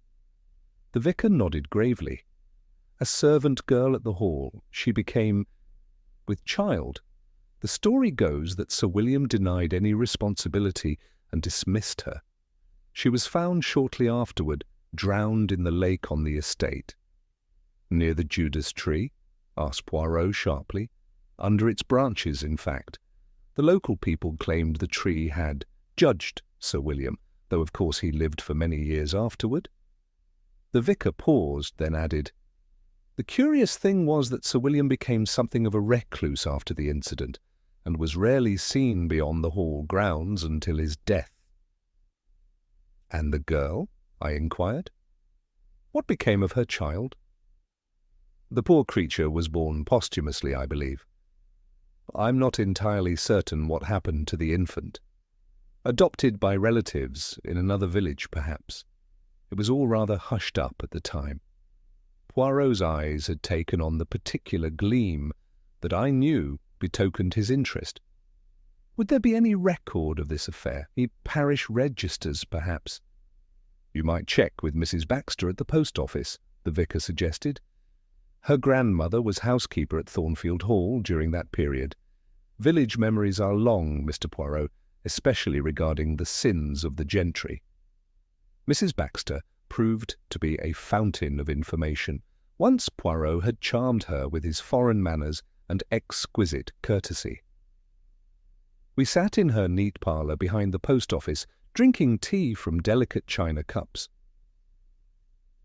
The vicar nodded gravely. A servant girl at the hall, she became with child. The story goes that Sir William denied any responsibility and dismissed her. She was found shortly afterward, drowned in the lake on the estate. Near the Judas Tree? Asked Poirot sharply. Under its branches, in fact. The local people claimed the tree had judged Sir William, though of course he lived for many years afterward. The vicar paused, then added, The curious thing was that Sir William became something of a recluse after the incident, and was rarely seen beyond the hall grounds until his death. And the girl? I inquired. What became of her child? The poor creature was born posthumously, I believe. I'm not entirely certain what happened to the infant. Adopted by relatives in another village, perhaps. It was all rather hushed up at the time. Poirot's eyes had taken on the particular gleam that I knew betokened his interest. Would there be any record of this affair? Any parish registers, perhaps? You might check with Mrs. Baxter at the post office, the vicar suggested. Her grandmother was housekeeper at Thornfield Hall during that period. Village memories are long, Mr. Poirot, especially regarding the sins of the gentry. Mrs. Baxter proved to be a fountain of information. Once Poirot had charmed her with his foreign manners and exquisite courtesy. We sat in her neat parlour behind the post office, drinking tea from delicate china cups.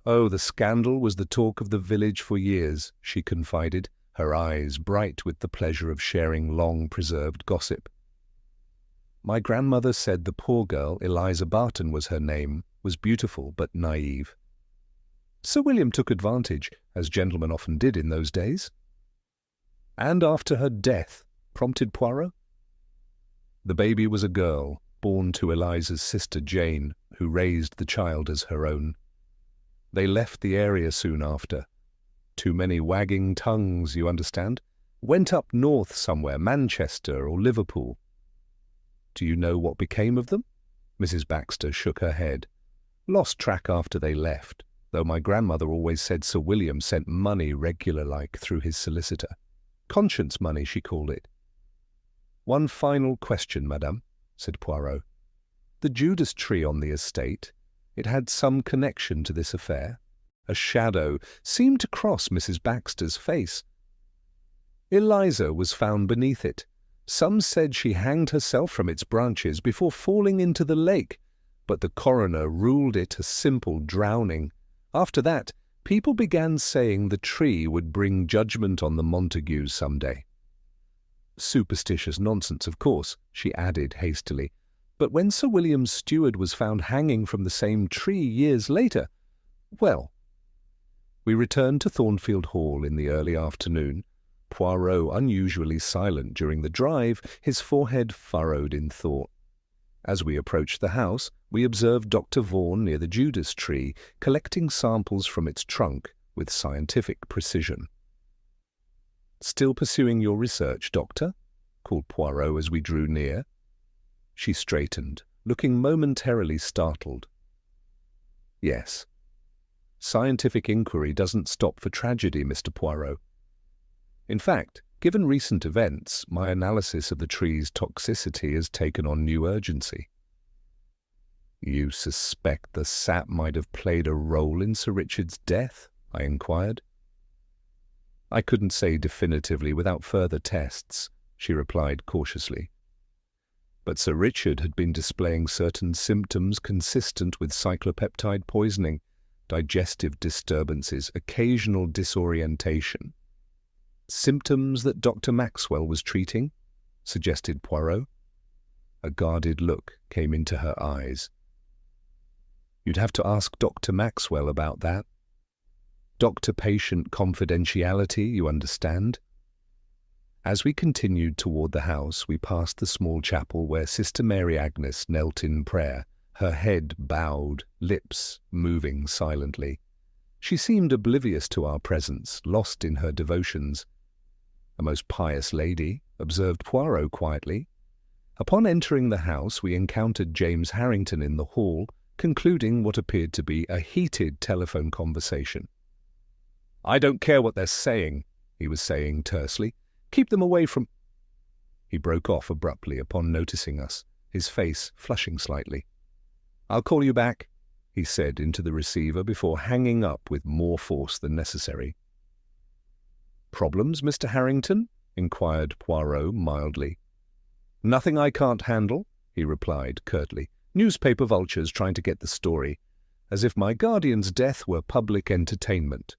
Oh, the scandal was the talk of the village for years, she confided, her eyes bright with the pleasure of sharing long-preserved gossip. My grandmother said the poor girl, Eliza Barton was her name, was beautiful but naive. Sir William took advantage, as gentlemen often did in those days. And after her death, prompted Poirot. The baby was a girl, born to Eliza's sister Jane, who raised the child as her own. They left the area soon after. Too many wagging tongues, you understand. Went up north somewhere, Manchester or Liverpool. Do you know what became of them? Mrs. Baxter shook her head. Lost track after they left, though my grandmother always said Sir William sent money regular-like through his solicitor. Conscience money, she called it. One final question, madame, said Poirot. The Judas Tree on the estate, it had some connection to this affair. A shadow seemed to cross Mrs. Baxter's face. Eliza was found beneath it. Some said she hanged herself from its branches before falling into the lake, but the coroner ruled it a simple drowning. After that, people began saying the tree would bring judgment on the Montagues some day. Superstitious nonsense, of course, she added hastily. But when Sir William's steward was found hanging from the same tree years later, well. We returned to Thornfield Hall in the early afternoon. Poirot unusually silent during the drive, his forehead furrowed in thought. As we approached the house, we observed Dr. Vaughan near the Judas Tree, collecting samples from its trunk with scientific precision. "Still pursuing your research, Doctor?" called Poirot as we drew near. She straightened, looking momentarily startled. "Yes. Scientific inquiry doesn't stop for tragedy, Mr. Poirot. In fact, given recent events, my analysis of the tree's toxicity has taken on new urgency." "You suspect the sap might have played a role in Sir Richard's death?" I inquired. "I couldn't say definitively without further tests," she replied cautiously. But Sir Richard had been displaying certain symptoms consistent with cyclopeptide poisoning, digestive disturbances, occasional disorientation. Symptoms that Dr. Maxwell was treating, suggested Poirot. A guarded look came into her eyes. You'd have to ask Dr. Maxwell about that. Doctor-patient confidentiality, you understand? As we continued toward the house, we passed the small chapel where Sister Mary Agnes knelt in prayer, her head bowed, lips moving silently. She seemed oblivious to our presence, lost in her devotions. A most pious lady, observed Poirot quietly. Upon entering the house, we encountered James Harrington in the hall, concluding what appeared to be a heated telephone conversation. "I don't care what they're saying," he was saying tersely. "Keep them away from—" He broke off abruptly upon noticing us, his face flushing slightly. "I'll call you back," he said into the receiver before hanging up with more force than necessary. "Problems, Mr. Harrington?" inquired Poirot mildly. "Nothing I can't handle," he replied curtly. "Newspaper vultures trying to get the story, as if my guardian's death were public entertainment."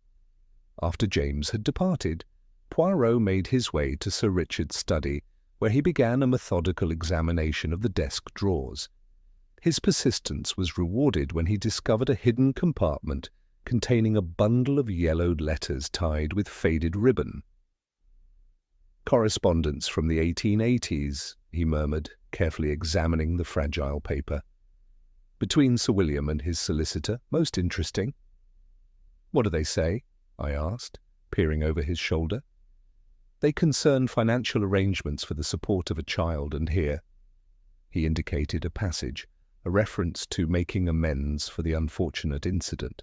After James had departed, Poirot made his way to Sir Richard's study, where he began a methodical examination of the desk drawers. His persistence was rewarded when he discovered a hidden compartment containing a bundle of yellowed letters tied with faded ribbon. "Correspondence from the 1880s, he murmured, carefully examining the fragile paper. "Between Sir William and his solicitor. Most interesting." "What do they say?" I asked, peering over his shoulder. "They concern financial arrangements for the support of a child, and here—" He indicated a passage, a reference to making amends for the unfortunate incident.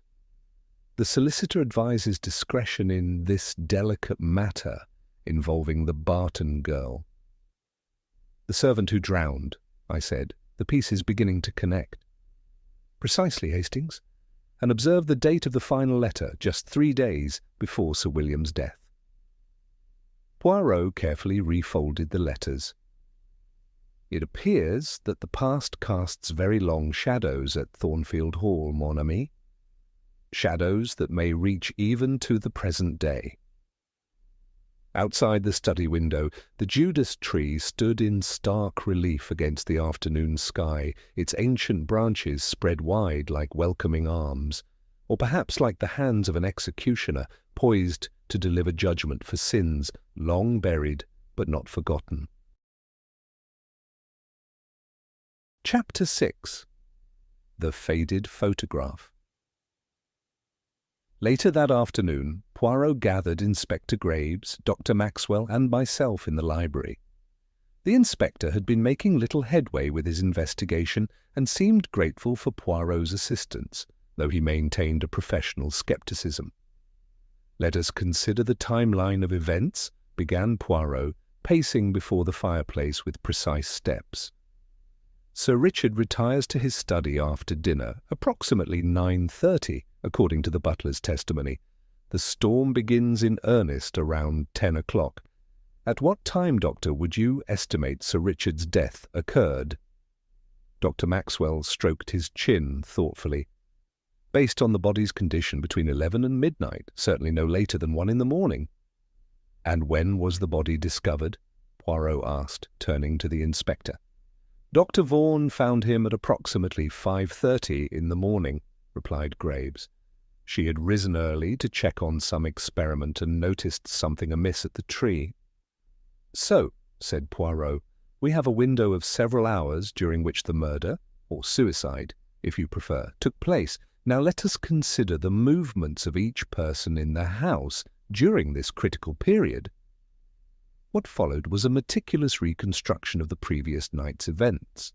"The solicitor advises discretion in this delicate matter involving the Barton girl." "The servant who drowned," I said, the pieces beginning to connect. "Precisely, Hastings. And observe the date of the final letter, just 3 days before Sir William's death." Poirot carefully refolded the letters. "It appears that the past casts very long shadows at Thornfield Hall, mon ami. Shadows that may reach even to the present day." Outside the study window, the Judas Tree stood in stark relief against the afternoon sky, its ancient branches spread wide like welcoming arms, or perhaps like the hands of an executioner poised to deliver judgment for sins long buried but not forgotten. Chapter 6. The Faded Photograph. Later that afternoon, Poirot gathered Inspector Graves, Dr. Maxwell, and myself in the library. The inspector had been making little headway with his investigation and seemed grateful for Poirot's assistance, though he maintained a professional skepticism. "Let us consider the timeline of events," began Poirot, pacing before the fireplace with precise steps. "Sir Richard retires to his study after dinner, approximately 9:30, according to the butler's testimony. The storm begins in earnest around 10 o'clock. At what time, Doctor, would you estimate Sir Richard's death occurred?" Dr. Maxwell stroked his chin thoughtfully. "Based on the body's condition, between 11 and midnight, certainly no later than 1 in the morning." "And when was the body discovered?" Poirot asked, turning to the inspector. "Dr. Vaughan found him at approximately 5:30 in the morning," replied Graves. "She had risen early to check on some experiment and noticed something amiss at the tree." "So," said Poirot, "we have a window of several hours during which the murder, or suicide, if you prefer, took place. Now let us consider the movements of each person in the house during this critical period." What followed was a meticulous reconstruction of the previous night's events.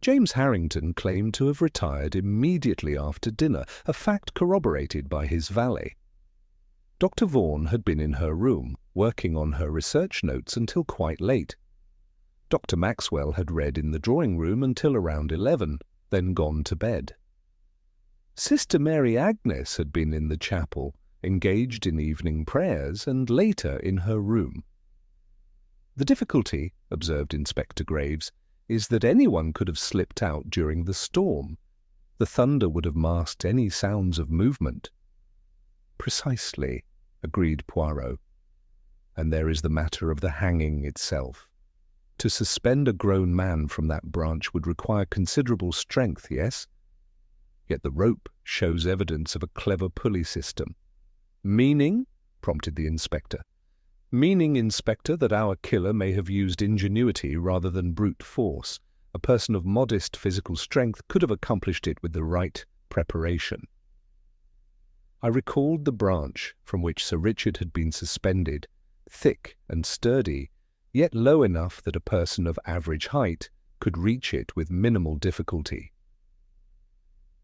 James Harrington claimed to have retired immediately after dinner, a fact corroborated by his valet. Dr. Vaughan had been in her room, working on her research notes until quite late. Dr. Maxwell had read in the drawing-room until around 11, then gone to bed. Sister Mary Agnes had been in the chapel, engaged in evening prayers, and later in her room. "The difficulty," observed Inspector Graves, is that anyone could have slipped out during the storm. The thunder would have masked any sounds of movement." "Precisely," agreed Poirot. "And there is the matter of the hanging itself. To suspend a grown man from that branch would require considerable strength, yes? Yet the rope shows evidence of a clever pulley system." "Meaning?" prompted the inspector. "Meaning, Inspector, that our killer may have used ingenuity rather than brute force. A person of modest physical strength could have accomplished it with the right preparation." I recalled the branch from which Sir Richard had been suspended, thick and sturdy, yet low enough that a person of average height could reach it with minimal difficulty.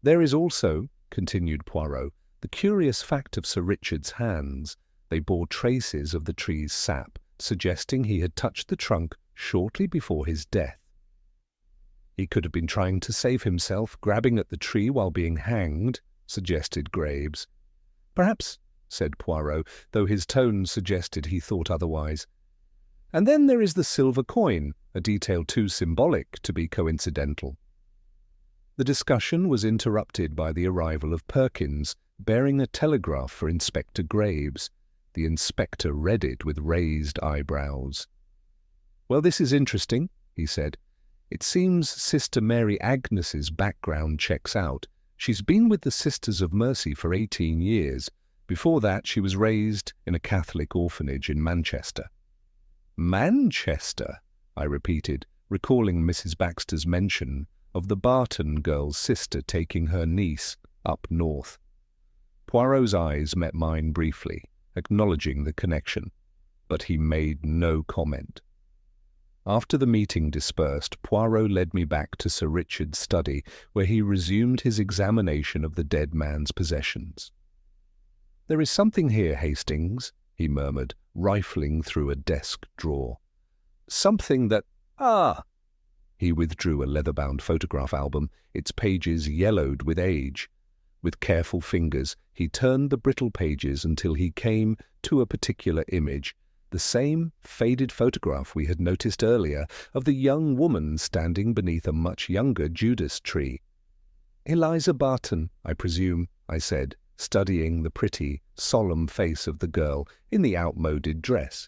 "There is also," continued Poirot, "the curious fact of Sir Richard's hands. They bore traces of the tree's sap, suggesting he had touched the trunk shortly before his death." "He could have been trying to save himself, grabbing at the tree while being hanged," suggested Graves. "Perhaps," said Poirot, though his tone suggested he thought otherwise. "And then there is the silver coin, a detail too symbolic to be coincidental." The discussion was interrupted by the arrival of Perkins, bearing a telegraph for Inspector Graves. The inspector read it with raised eyebrows. "Well, this is interesting," he said. "It seems Sister Mary Agnes's background checks out. She's been with the Sisters of Mercy for 18 years. Before that, she was raised in a Catholic orphanage in Manchester." "Manchester," I repeated, recalling Mrs. Baxter's mention of the Barton girl's sister taking her niece up north. Poirot's eyes met mine briefly, acknowledging the connection, but he made no comment. After the meeting dispersed, Poirot led me back to Sir Richard's study, where he resumed his examination of the dead man's possessions. "There is something here, Hastings," he murmured, rifling through a desk drawer. "Something that— Ah!" He withdrew a leather-bound photograph album, its pages yellowed with age. With careful fingers, he turned the brittle pages until he came to a particular image, the same faded photograph we had noticed earlier of the young woman standing beneath a much younger Judas tree. "Eliza Barton, I presume," I said, studying the pretty, solemn face of the girl in the outmoded dress.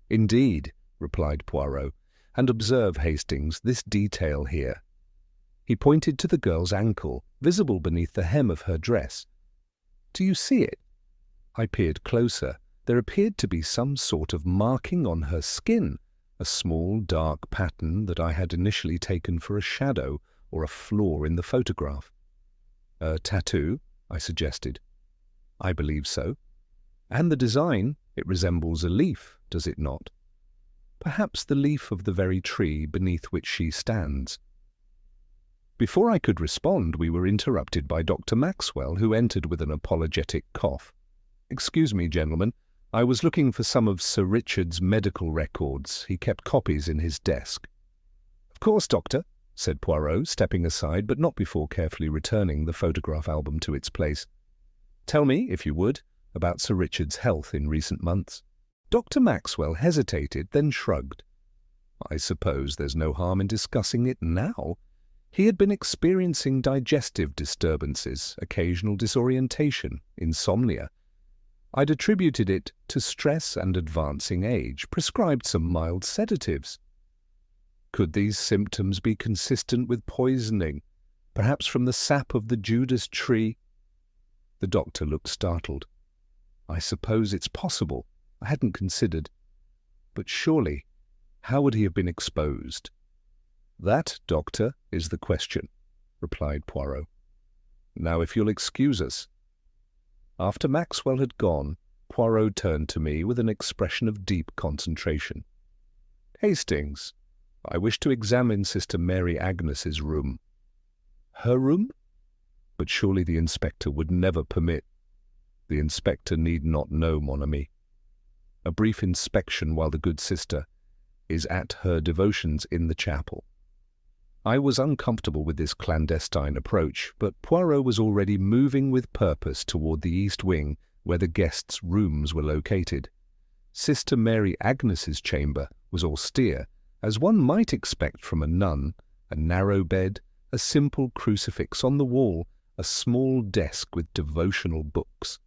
"Indeed," replied Poirot, "and observe, Hastings, this detail here." He pointed to the girl's ankle, visible beneath the hem of her dress. "Do you see it?" I peered closer. There appeared to be some sort of marking on her skin, a small dark pattern that I had initially taken for a shadow or a flaw in the photograph. "A tattoo?" I suggested. "I believe so. And the design, it resembles a leaf, does it not? Perhaps the leaf of the very tree beneath which she stands." Before I could respond, we were interrupted by Dr. Maxwell, who entered with an apologetic cough. "Excuse me, gentlemen. I was looking for some of Sir Richard's medical records. He kept copies in his desk." "Of course, Doctor," said Poirot, stepping aside, but not before carefully returning the photograph album to its place. "Tell me, if you would, about Sir Richard's health in recent months." Dr. Maxwell hesitated, then shrugged. "I suppose there's no harm in discussing it now. He had been experiencing digestive disturbances, occasional disorientation, insomnia. I'd attributed it to stress and advancing age, prescribed some mild sedatives. Could these symptoms be consistent with poisoning, perhaps from the sap of the Judas tree?" The doctor looked startled. "I suppose it's possible. I hadn't considered. But surely, how would he have been exposed?" "That, Doctor, is the question," replied Poirot. "Now, if you'll excuse us." After Maxwell had gone, Poirot turned to me with an expression of deep concentration. "Hastings, I wish to examine Sister Mary Agnes's room." "Her room?" "But surely the inspector would never permit—" "The inspector need not know, mon ami. A brief inspection while the good sister is at her devotions in the chapel." I was uncomfortable with this clandestine approach, but Poirot was already moving with purpose toward the east wing where the guests' rooms were located. Sister Mary Agnes's chamber was austere, As one might expect from a nun, a narrow bed, a simple crucifix on the wall, a small desk with devotional books.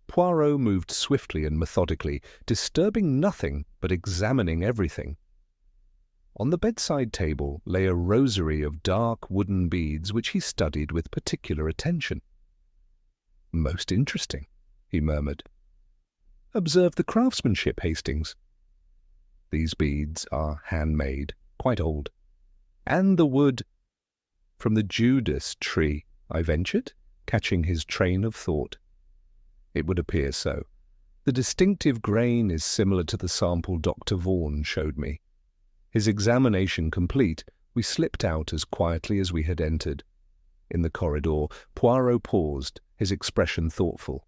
Poirot moved swiftly and methodically, disturbing nothing but examining everything. On the bedside table lay a rosary of dark wooden beads which he studied with particular attention. "Most interesting," he murmured. "Observe the craftsmanship, Hastings. These beads are handmade, quite old. And the wood—" "From the Judas Tree," I ventured, catching his train of thought. "It would appear so. The distinctive grain is similar to the sample Dr. Vaughan showed me." His examination complete, we slipped out as quietly as we had entered. In the corridor, Poirot paused, his expression thoughtful.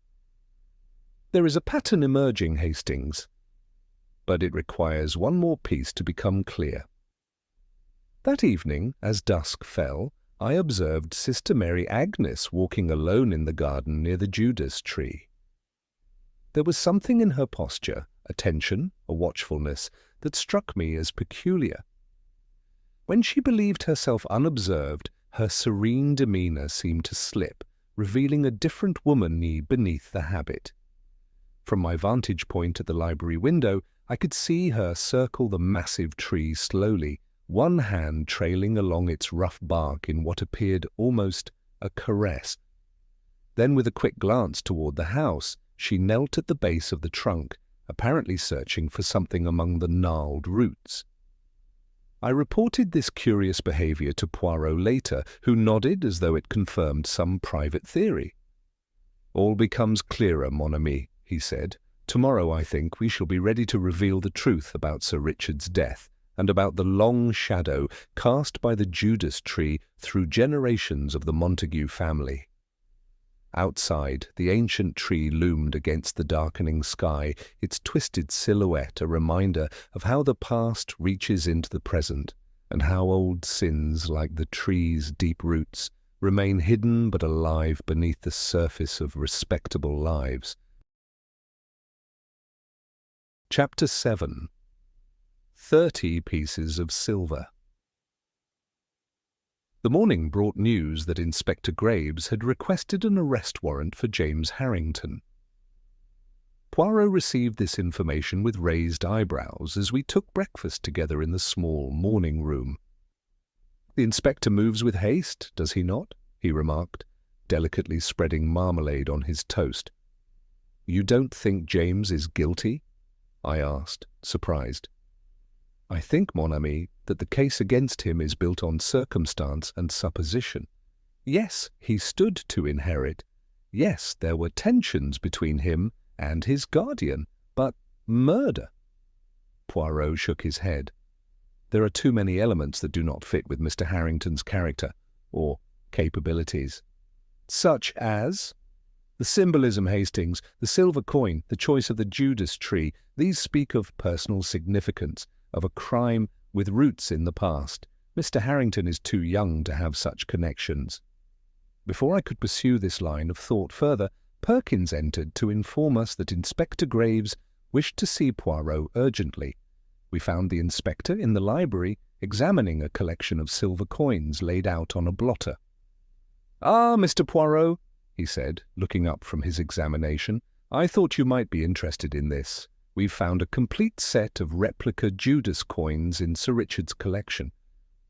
"There is a pattern emerging, Hastings, but it requires one more piece to become clear." That evening, as dusk fell, I observed Sister Mary Agnes walking alone in the garden near the Judas Tree. There was something in her posture, a tension, a watchfulness, that struck me as peculiar. When she believed herself unobserved, her serene demeanour seemed to slip, revealing a different woman beneath the habit. From my vantage point at the library window, I could see her circle the massive tree slowly, one hand trailing along its rough bark in what appeared almost a caress. Then, with a quick glance toward the house, she knelt at the base of the trunk, apparently searching for something among the gnarled roots. I reported this curious behaviour to Poirot later, who nodded as though it confirmed some private theory. "All becomes clearer, mon ami," he said. "Tomorrow, I think, we shall be ready to reveal the truth about Sir Richard's death, and about the long shadow cast by the Judas Tree through generations of the Montague family." Outside, the ancient tree loomed against the darkening sky, its twisted silhouette a reminder of how the past reaches into the present, and how old sins, like the tree's deep roots, remain hidden but alive beneath the surface of respectable lives. Chapter 7. 30 Pieces of Silver. The morning brought news that Inspector Graves had requested an arrest warrant for James Harrington. Poirot received this information with raised eyebrows as we took breakfast together in the small morning room. "The inspector moves with haste, does he not?" he remarked, delicately spreading marmalade on his toast. "You don't think James is guilty?" I asked, surprised. "I think, mon ami, that the case against him is built on circumstance and supposition. Yes, he stood to inherit. Yes, there were tensions between him and his guardian. But murder?" Poirot shook his head. "There are too many elements that do not fit with Mr. Harrington's character or capabilities." "Such as?" "The symbolism, Hastings, the silver coin, the choice of the Judas Tree, these speak of personal significance, of a crime with roots in the past. Mr. Harrington is too young to have such connections." Before I could pursue this line of thought further, Perkins entered to inform us that Inspector Graves wished to see Poirot urgently. We found the inspector in the library examining a collection of silver coins laid out on a blotter. "Ah, Mr. Poirot," he said, looking up from his examination, "I thought you might be interested in this. We've found a complete set of replica Judas coins in Sir Richard's collection.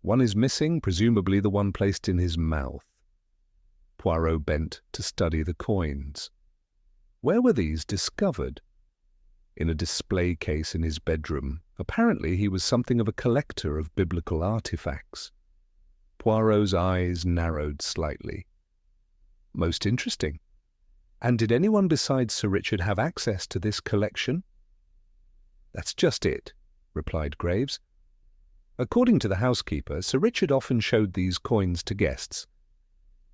One is missing, presumably the one placed in his mouth." Poirot bent to study the coins. "Where were these discovered?" "In a display case in his bedroom. Apparently he was something of a collector of biblical artifacts." Poirot's eyes narrowed slightly. "Most interesting. And did anyone besides Sir Richard have access to this collection?" "That's just it," replied Graves. "According to the housekeeper, Sir Richard often showed these coins to guests.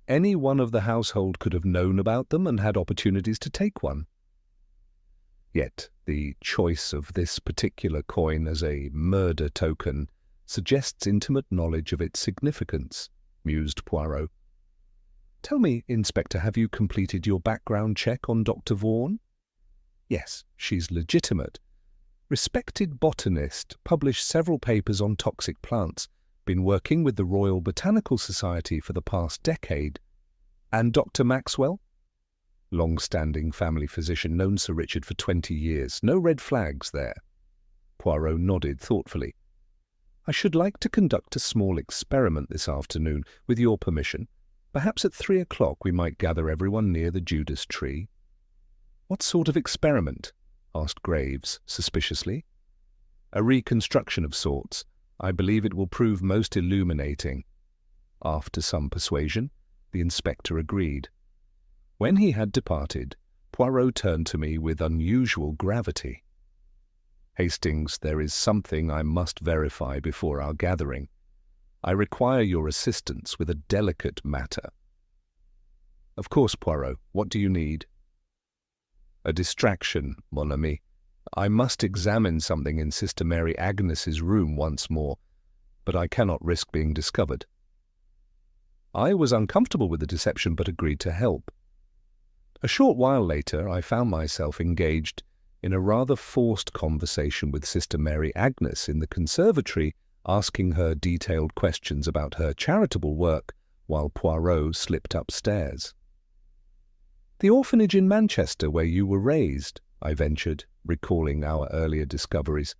Any one of the household could have known about them and had opportunities to take one. Yet the choice of this particular coin as a murder token suggests intimate knowledge of its significance," mused Poirot. "Tell me, Inspector, have you completed your background check on Dr. Vaughan?" "Yes, she's legitimate. Respected botanist, published several papers on toxic plants, been working with the Royal Botanical Society for the past decade. And Dr. Maxwell? Long-standing family physician, known Sir Richard for 20 years. No red flags there. Poirot nodded thoughtfully. I should like to conduct a small experiment this afternoon, with your permission. Perhaps at 3 o'clock we might gather everyone near the Judas Tree. What sort of experiment? Asked Graves, suspiciously. A reconstruction of sorts. I believe it will prove most illuminating. After some persuasion, the inspector agreed. When he had departed, Poirot turned to me with unusual gravity. Hastings, there is something I must verify before our gathering. I require your assistance with a delicate matter. Of course, Poirot. What do you need? A distraction, mon ami. I must examine something in Sister Mary Agnes's room once more, but I cannot risk being discovered. I was uncomfortable with the deception, but agreed to help. A short while later, I found myself engaged in a rather forced conversation with Sister Mary Agnes in the conservatory, asking her detailed questions about her charitable work while Poirot slipped upstairs. The orphanage in Manchester where you were raised, I ventured, recalling our earlier discoveries.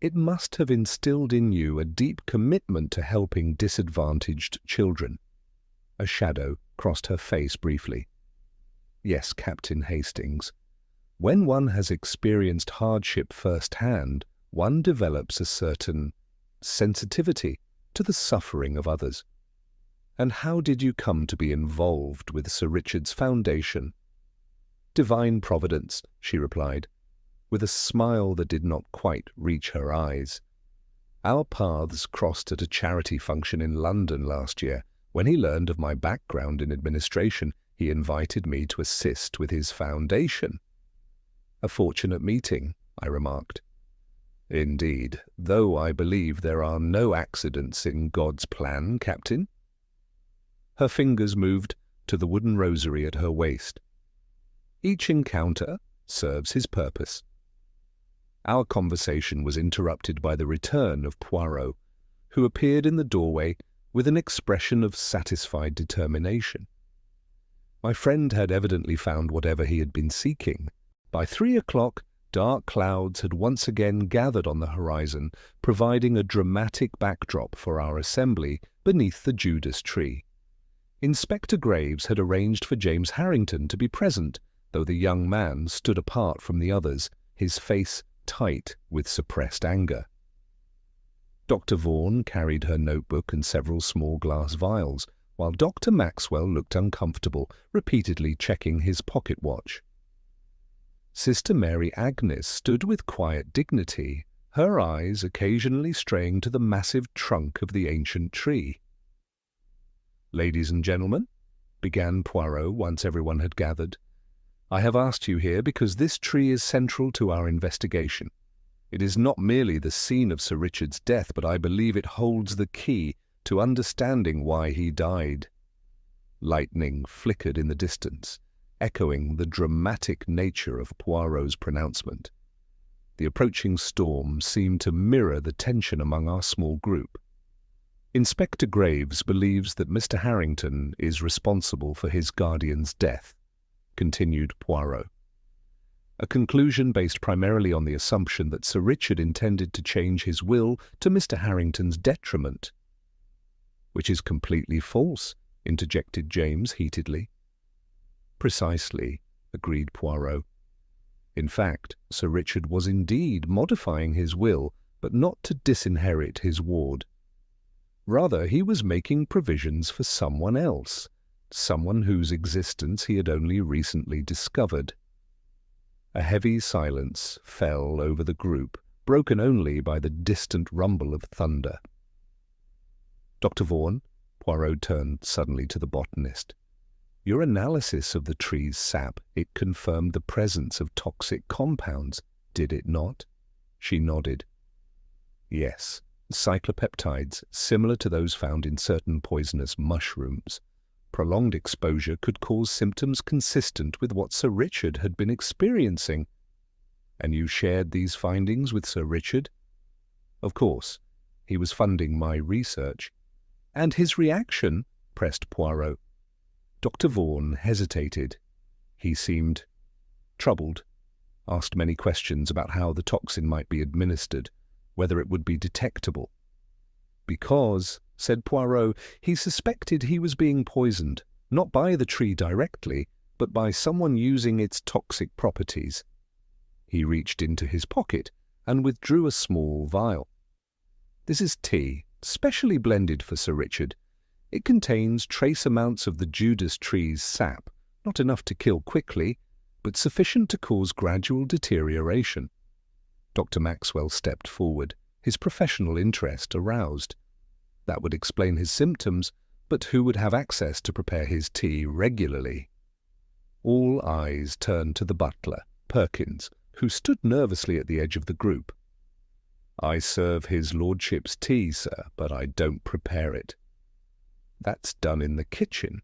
It must have instilled in you a deep commitment to helping disadvantaged children. A shadow crossed her face briefly. Yes, Captain Hastings. When one has experienced hardship firsthand, one develops a certain sensitivity to the suffering of others. And how did you come to be involved with Sir Richard's foundation? Divine Providence, she replied, with a smile that did not quite reach her eyes. Our paths crossed at a charity function in London last year. When he learned of my background in administration, he invited me to assist with his foundation. A fortunate meeting, I remarked. Indeed, though I believe there are no accidents in God's plan, Captain. Her fingers moved to the wooden rosary at her waist. Each encounter serves his purpose. Our conversation was interrupted by the return of Poirot, who appeared in the doorway with an expression of satisfied determination. My friend had evidently found whatever he had been seeking. By 3 o'clock, dark clouds had once again gathered on the horizon, providing a dramatic backdrop for our assembly beneath the Judas Tree. Inspector Graves had arranged for James Harrington to be present, though the young man stood apart from the others, his face tight with suppressed anger. Dr. Vaughan carried her notebook and several small glass vials, while Dr. Maxwell looked uncomfortable, repeatedly checking his pocket watch. Sister Mary Agnes stood with quiet dignity, her eyes occasionally straying to the massive trunk of the ancient tree. Ladies and gentlemen, began Poirot once everyone had gathered, I have asked you here because this tree is central to our investigation. It is not merely the scene of Sir Richard's death, but I believe it holds the key to understanding why he died. Lightning flickered in the distance, echoing the dramatic nature of Poirot's pronouncement. The approaching storm seemed to mirror the tension among our small group. Inspector Graves believes that Mr. Harrington is responsible for his guardian's death, continued Poirot. A conclusion based primarily on the assumption that Sir Richard intended to change his will to Mr. Harrington's detriment. Which is completely false, interjected James heatedly. Precisely, agreed Poirot. In fact, Sir Richard was indeed modifying his will, but not to disinherit his ward. Rather, he was making provisions for someone else, someone whose existence he had only recently discovered. A heavy silence fell over the group, broken only by the distant rumble of thunder. Dr. Vaughan, Poirot turned suddenly to the botanist. Your analysis of the tree's sap, it confirmed the presence of toxic compounds, did it not? She nodded. Yes, cyclopeptides, similar to those found in certain poisonous mushrooms. Prolonged exposure could cause symptoms consistent with what Sir Richard had been experiencing. And you shared these findings with Sir Richard? Of course. He was funding my research. And his reaction? Pressed Poirot. Dr. Vaughan hesitated. He seemed troubled, asked many questions about how the toxin might be administered, whether it would be detectable. Because, said Poirot, he suspected he was being poisoned, not by the tree directly, but by someone using its toxic properties. He reached into his pocket and withdrew a small vial. This is tea, specially blended for Sir Richard. It contains trace amounts of the Judas Tree's sap, not enough to kill quickly, but sufficient to cause gradual deterioration. Dr. Maxwell stepped forward, his professional interest aroused. That would explain his symptoms, but who would have access to prepare his tea regularly? All eyes turned to the butler, Perkins, who stood nervously at the edge of the group. I serve his lordship's tea, sir, but I don't prepare it. That's done in the kitchen.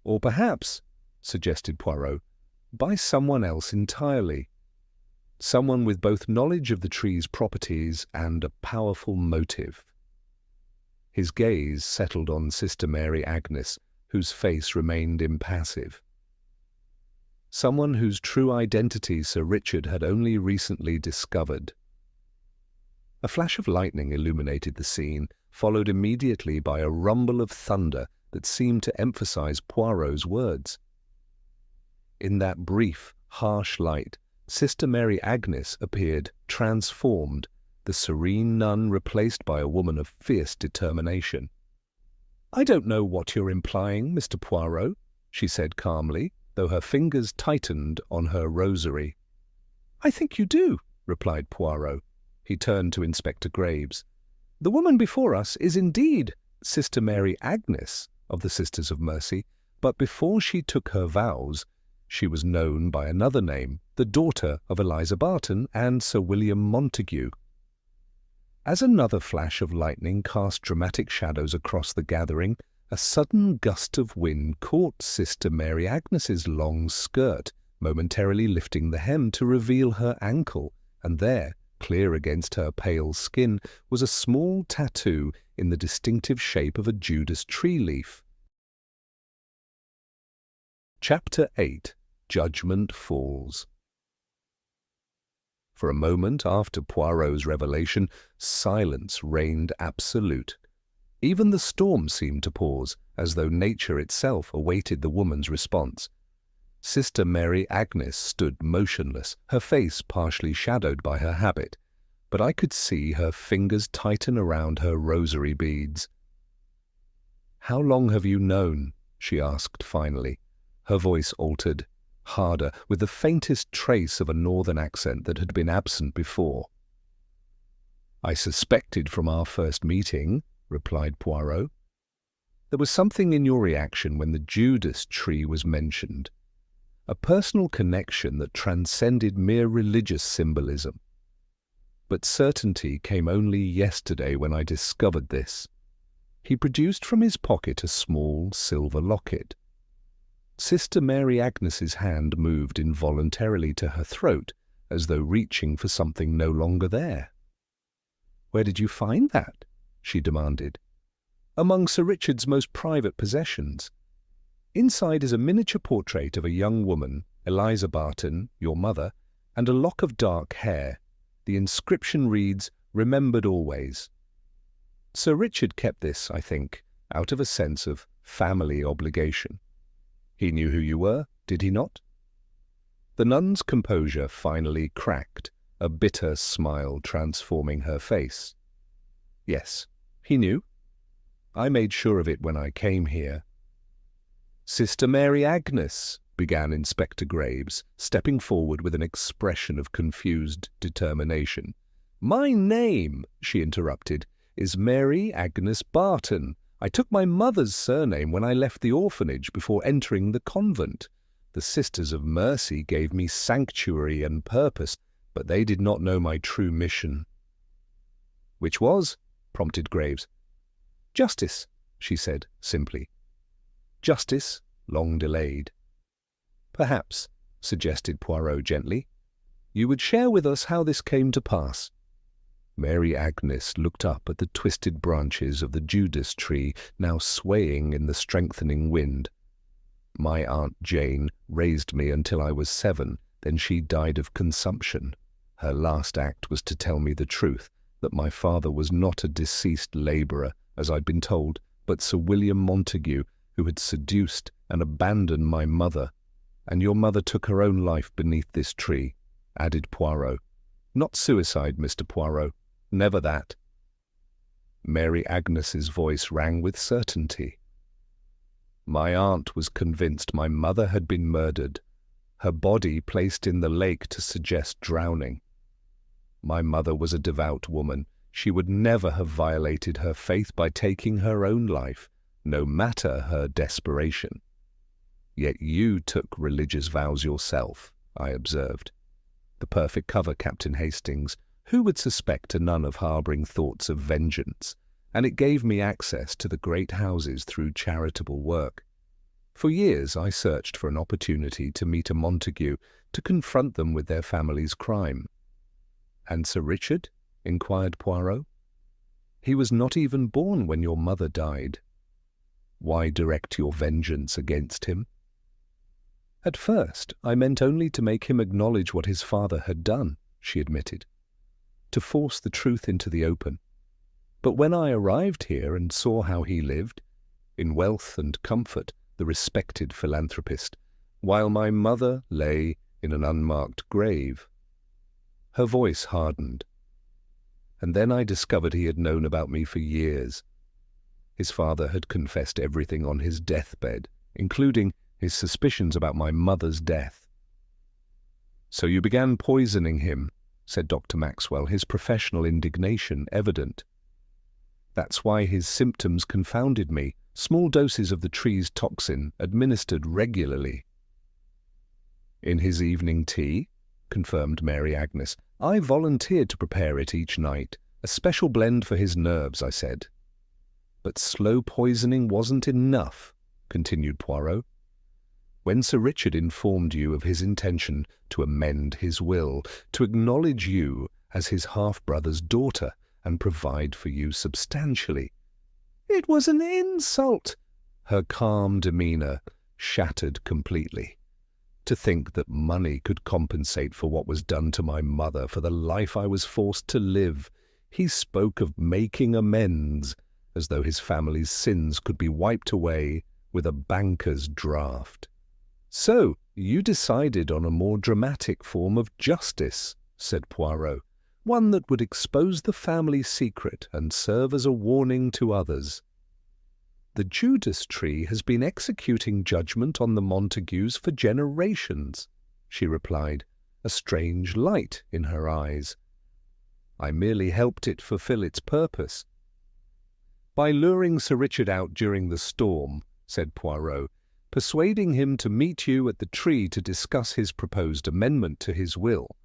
Or perhaps, suggested Poirot, by someone else entirely. Someone with both knowledge of the tree's properties and a powerful motive. His gaze settled on Sister Mary Agnes, whose face remained impassive. Someone whose true identity Sir Richard had only recently discovered. A flash of lightning illuminated the scene, followed immediately by a rumble of thunder that seemed to emphasize Poirot's words. In that brief, harsh light, Sister Mary Agnes appeared transformed, the serene nun replaced by a woman of fierce determination. "I don't know what you're implying, Mr. Poirot," she said calmly, though her fingers tightened on her rosary. "I think you do," replied Poirot. He turned to Inspector Graves. "The woman before us is indeed Sister Mary Agnes of the Sisters of Mercy, but before she took her vows, she was known by another name, the daughter of Eliza Barton and Sir William Montague." As another flash of lightning cast dramatic shadows across the gathering, a sudden gust of wind caught Sister Mary Agnes's long skirt, momentarily lifting the hem to reveal her ankle, and there, clear against her pale skin, was a small tattoo in the distinctive shape of a Judas Tree leaf. Chapter 8. Judgment Falls. For a moment after Poirot's revelation, silence reigned absolute. Even the storm seemed to pause, as though nature itself awaited the woman's response. Sister Mary Agnes stood motionless, her face partially shadowed by her habit, but I could see her fingers tighten around her rosary beads. "How long have you known?" she asked finally. Her voice altered, harder, with the faintest trace of a northern accent that had been absent before. "I suspected from our first meeting," replied Poirot. "There was something in your reaction when the Judas Tree was mentioned, a personal connection that transcended mere religious symbolism. But certainty came only yesterday when I discovered this." He produced from his pocket a small silver locket. Sister Mary Agnes's hand moved involuntarily to her throat, as though reaching for something no longer there. "Where did you find that?" she demanded. "Among Sir Richard's most private possessions. Inside is a miniature portrait of a young woman, Eliza Barton, your mother, and a lock of dark hair. The inscription reads, 'Remembered always.' Sir Richard kept this, I think, out of a sense of family obligation. He knew who you were, did he not?" The nun's composure finally cracked, a bitter smile transforming her face. "Yes, he knew. I made sure of it when I came here." "Sister Mary Agnes," began Inspector Graves, stepping forward with an expression of confused determination. "My name," she interrupted, "is Mary Agnes Barton. I took my mother's surname when I left the orphanage before entering the convent. The Sisters of Mercy gave me sanctuary and purpose, but they did not know my true mission." "Which was?" prompted Graves. "Justice," she said simply. "Justice, long delayed." "Perhaps," suggested Poirot gently. you would share with us how this came to pass." Mary Agnes looked up at the twisted branches of the Judas tree now swaying in the strengthening wind. "My Aunt Jane raised me until I was 7, then she died of consumption. Her last act was to tell me the truth, that my father was not a deceased labourer, as I'd been told, but Sir William Montague, who had seduced and abandoned my mother. And your mother took her own life beneath this tree," added Poirot. "Not suicide, Mr. Poirot. Never that." Mary Agnes's voice rang with certainty. "My aunt was convinced my mother had been murdered, her body placed in the lake to suggest drowning. My mother was a devout woman. She would never have violated her faith by taking her own life, no matter her desperation. Yet you took religious vows yourself," I observed. "The perfect cover, Captain Hastings. Who would suspect a nun of harbouring thoughts of vengeance? And it gave me access to the great houses through charitable work. For years I searched for an opportunity to meet a Montague, to confront them with their family's crime." "And Sir Richard?" inquired Poirot. "He was not even born when your mother died. Why direct your vengeance against him?" "At first I meant only to make him acknowledge what his father had done," she admitted, "to force the truth into the open. But when I arrived here and saw how he lived, in wealth and comfort, the respected philanthropist, while my mother lay in an unmarked grave—" Her voice hardened. "And then I discovered he had known about me for years. His father had confessed everything on his deathbed, including his suspicions about my mother's death." "So you began poisoning him," said Dr. Maxwell, his professional indignation evident. "That's why his symptoms confounded me. Small doses of the tree's toxin administered regularly." "In his evening tea?" confirmed Mary Agnes. "I volunteered to prepare it each night. A special blend for his nerves," I said. "But slow poisoning wasn't enough," continued Poirot. "When Sir Richard informed you of his intention to amend his will, to acknowledge you as his half-brother's daughter and provide for you substantially—" "It was an insult!" Her calm demeanour shattered completely. "To think that money could compensate for what was done to my mother, for the life I was forced to live. He spoke of making amends, as though his family's sins could be wiped away with a banker's draft." "So you decided on a more dramatic form of justice," said Poirot, "one that would expose the family secret and serve as a warning to others." "The Judas Tree has been executing judgment on the Montagues for generations," she replied, a strange light in her eyes. "I merely helped it fulfill its purpose." "By luring Sir Richard out during the storm," said Poirot, "persuading him to meet you at the tree to discuss his proposed amendment to his will.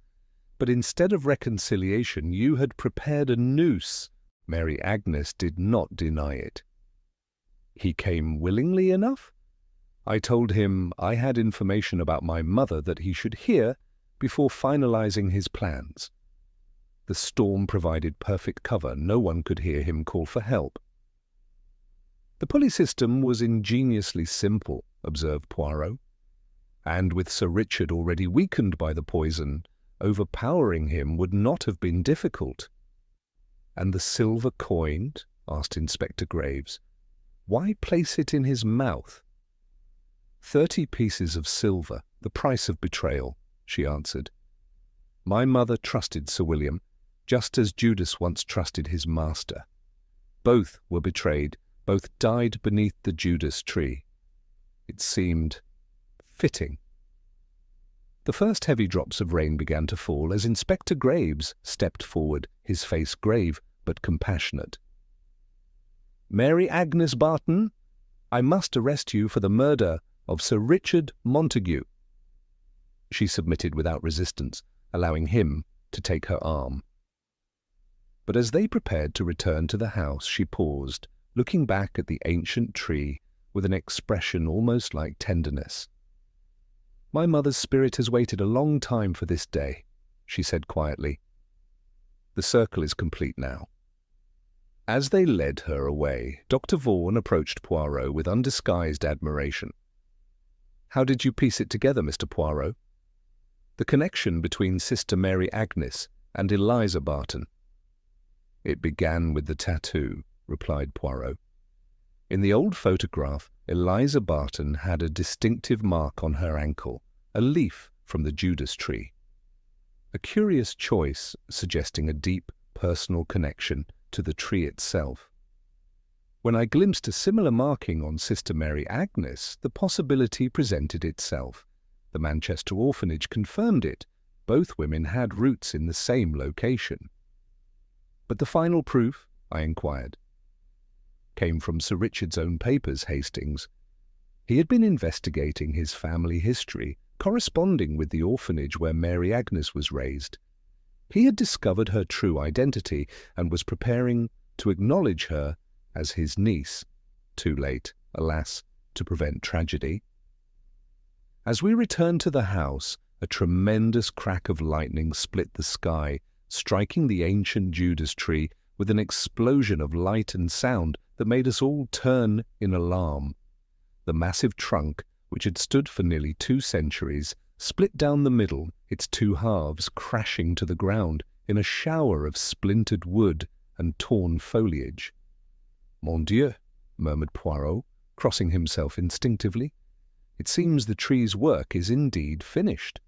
But instead of reconciliation, you had prepared a noose." Mary Agnes did not deny it. "He came willingly enough? I told him I had information about my mother that he should hear before finalizing his plans. The storm provided perfect cover. No one could hear him call for help." "The pulley system was ingeniously simple," observed Poirot. "And with Sir Richard already weakened by the poison, overpowering him would not have been difficult." "And the silver coin?" asked Inspector Graves. "Why place it in his mouth?" 30 pieces of silver, the price of betrayal," she answered. "My mother trusted Sir William, just as Judas once trusted his master. Both were betrayed, both died beneath the Judas tree. It seemed fitting." The first heavy drops of rain began to fall as Inspector Graves stepped forward, his face grave but compassionate. "Mary Agnes Barton, I must arrest you for the murder of Sir Richard Montague." She submitted without resistance, allowing him to take her arm. But as they prepared to return to the house, she paused, looking back at the ancient tree with an expression almost like tenderness. "My mother's spirit has waited a long time for this day. she said quietly. The circle is complete now. As they led her away, Dr. Vaughan approached Poirot with undisguised admiration. "How did you piece it together, Mr. Poirot?" "The connection between Sister Mary Agnes and Eliza Barton." "It began with the tattoo," replied Poirot. "In the old photograph, Eliza Barton had a distinctive mark on her ankle, a leaf from the Judas Tree. A curious choice, suggesting a deep personal connection to the tree itself. When I glimpsed a similar marking on Sister Mary Agnes, the possibility presented itself. The Manchester orphanage confirmed it. Both women had roots in the same location." "But the final proof?" I inquired. "Came from Sir Richard's own papers, Hastings. He had been investigating his family history, corresponding with the orphanage where Mary Agnes was raised. He had discovered her true identity and was preparing to acknowledge her as his niece. Too late, alas, to prevent tragedy. As we returned to the house, a tremendous crack of lightning split the sky, striking the ancient Judas tree with an explosion of light and sound that made us all turn in alarm. The massive trunk, which had stood for nearly 2 centuries, split down the middle, its 2 halves crashing to the ground in a shower of splintered wood and torn foliage. "Mon Dieu," murmured Poirot, crossing himself instinctively. "It seems the tree's work is indeed finished."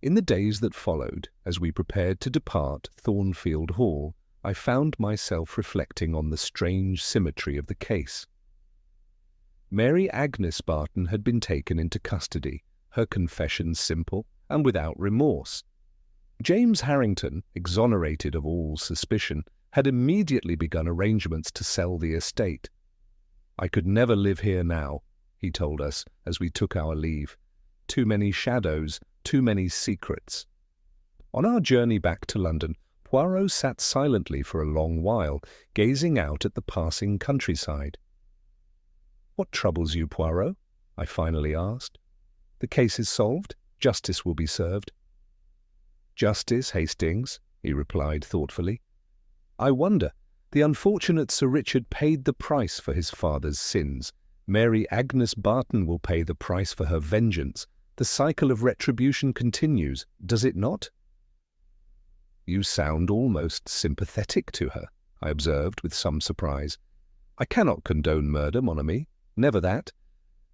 In the days that followed, as we prepared to depart Thornfield Hall, I found myself reflecting on the strange symmetry of the case. Mary Agnes Barton had been taken into custody, her confession simple and without remorse. James Harrington, exonerated of all suspicion, had immediately begun arrangements to sell the estate. "I could never live here now," he told us as we took our leave. "Too many shadows, too many secrets." On our journey back to London, Poirot sat silently for a long while, gazing out at the passing countryside. "What troubles you, Poirot?" I finally asked. "The case is solved. Justice will be served." "Justice, Hastings," he replied thoughtfully. "I wonder. The unfortunate Sir Richard paid the price for his father's sins. Mary Agnes Barton will pay the price for her vengeance. The cycle of retribution continues, does it not?" "You sound almost sympathetic to her," I observed with some surprise. "I cannot condone murder, mon ami, never that.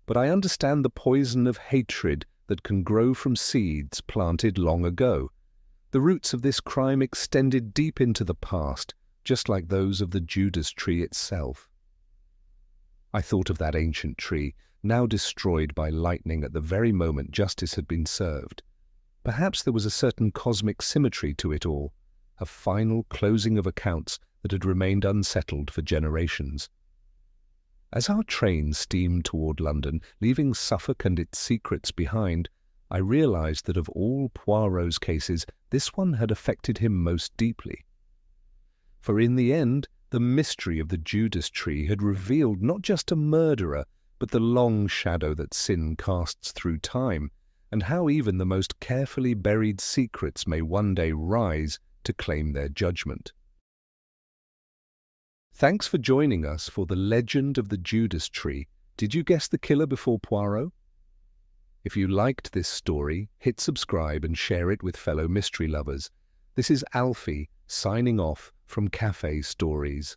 But I understand the poison of hatred that can grow from seeds planted long ago. The roots of this crime extended deep into the past, just like those of the Judas tree itself." I thought of that ancient tree, now destroyed by lightning at the very moment justice had been served. Perhaps there was a certain cosmic symmetry to it all, a final closing of accounts that had remained unsettled for generations. As our train steamed toward London, leaving Suffolk and its secrets behind, I realized that of all Poirot's cases, this one had affected him most deeply. For in the end, the mystery of the Judas tree had revealed not just a murderer, but the long shadow that sin casts through time, and how even the most carefully buried secrets may one day rise to claim their judgment. Thanks for joining us for The Legend of the Judas Tree. Did you guess the killer before Poirot? If you liked this story, hit subscribe and share it with fellow mystery lovers. This is Alfie, signing off from Cafe Stories.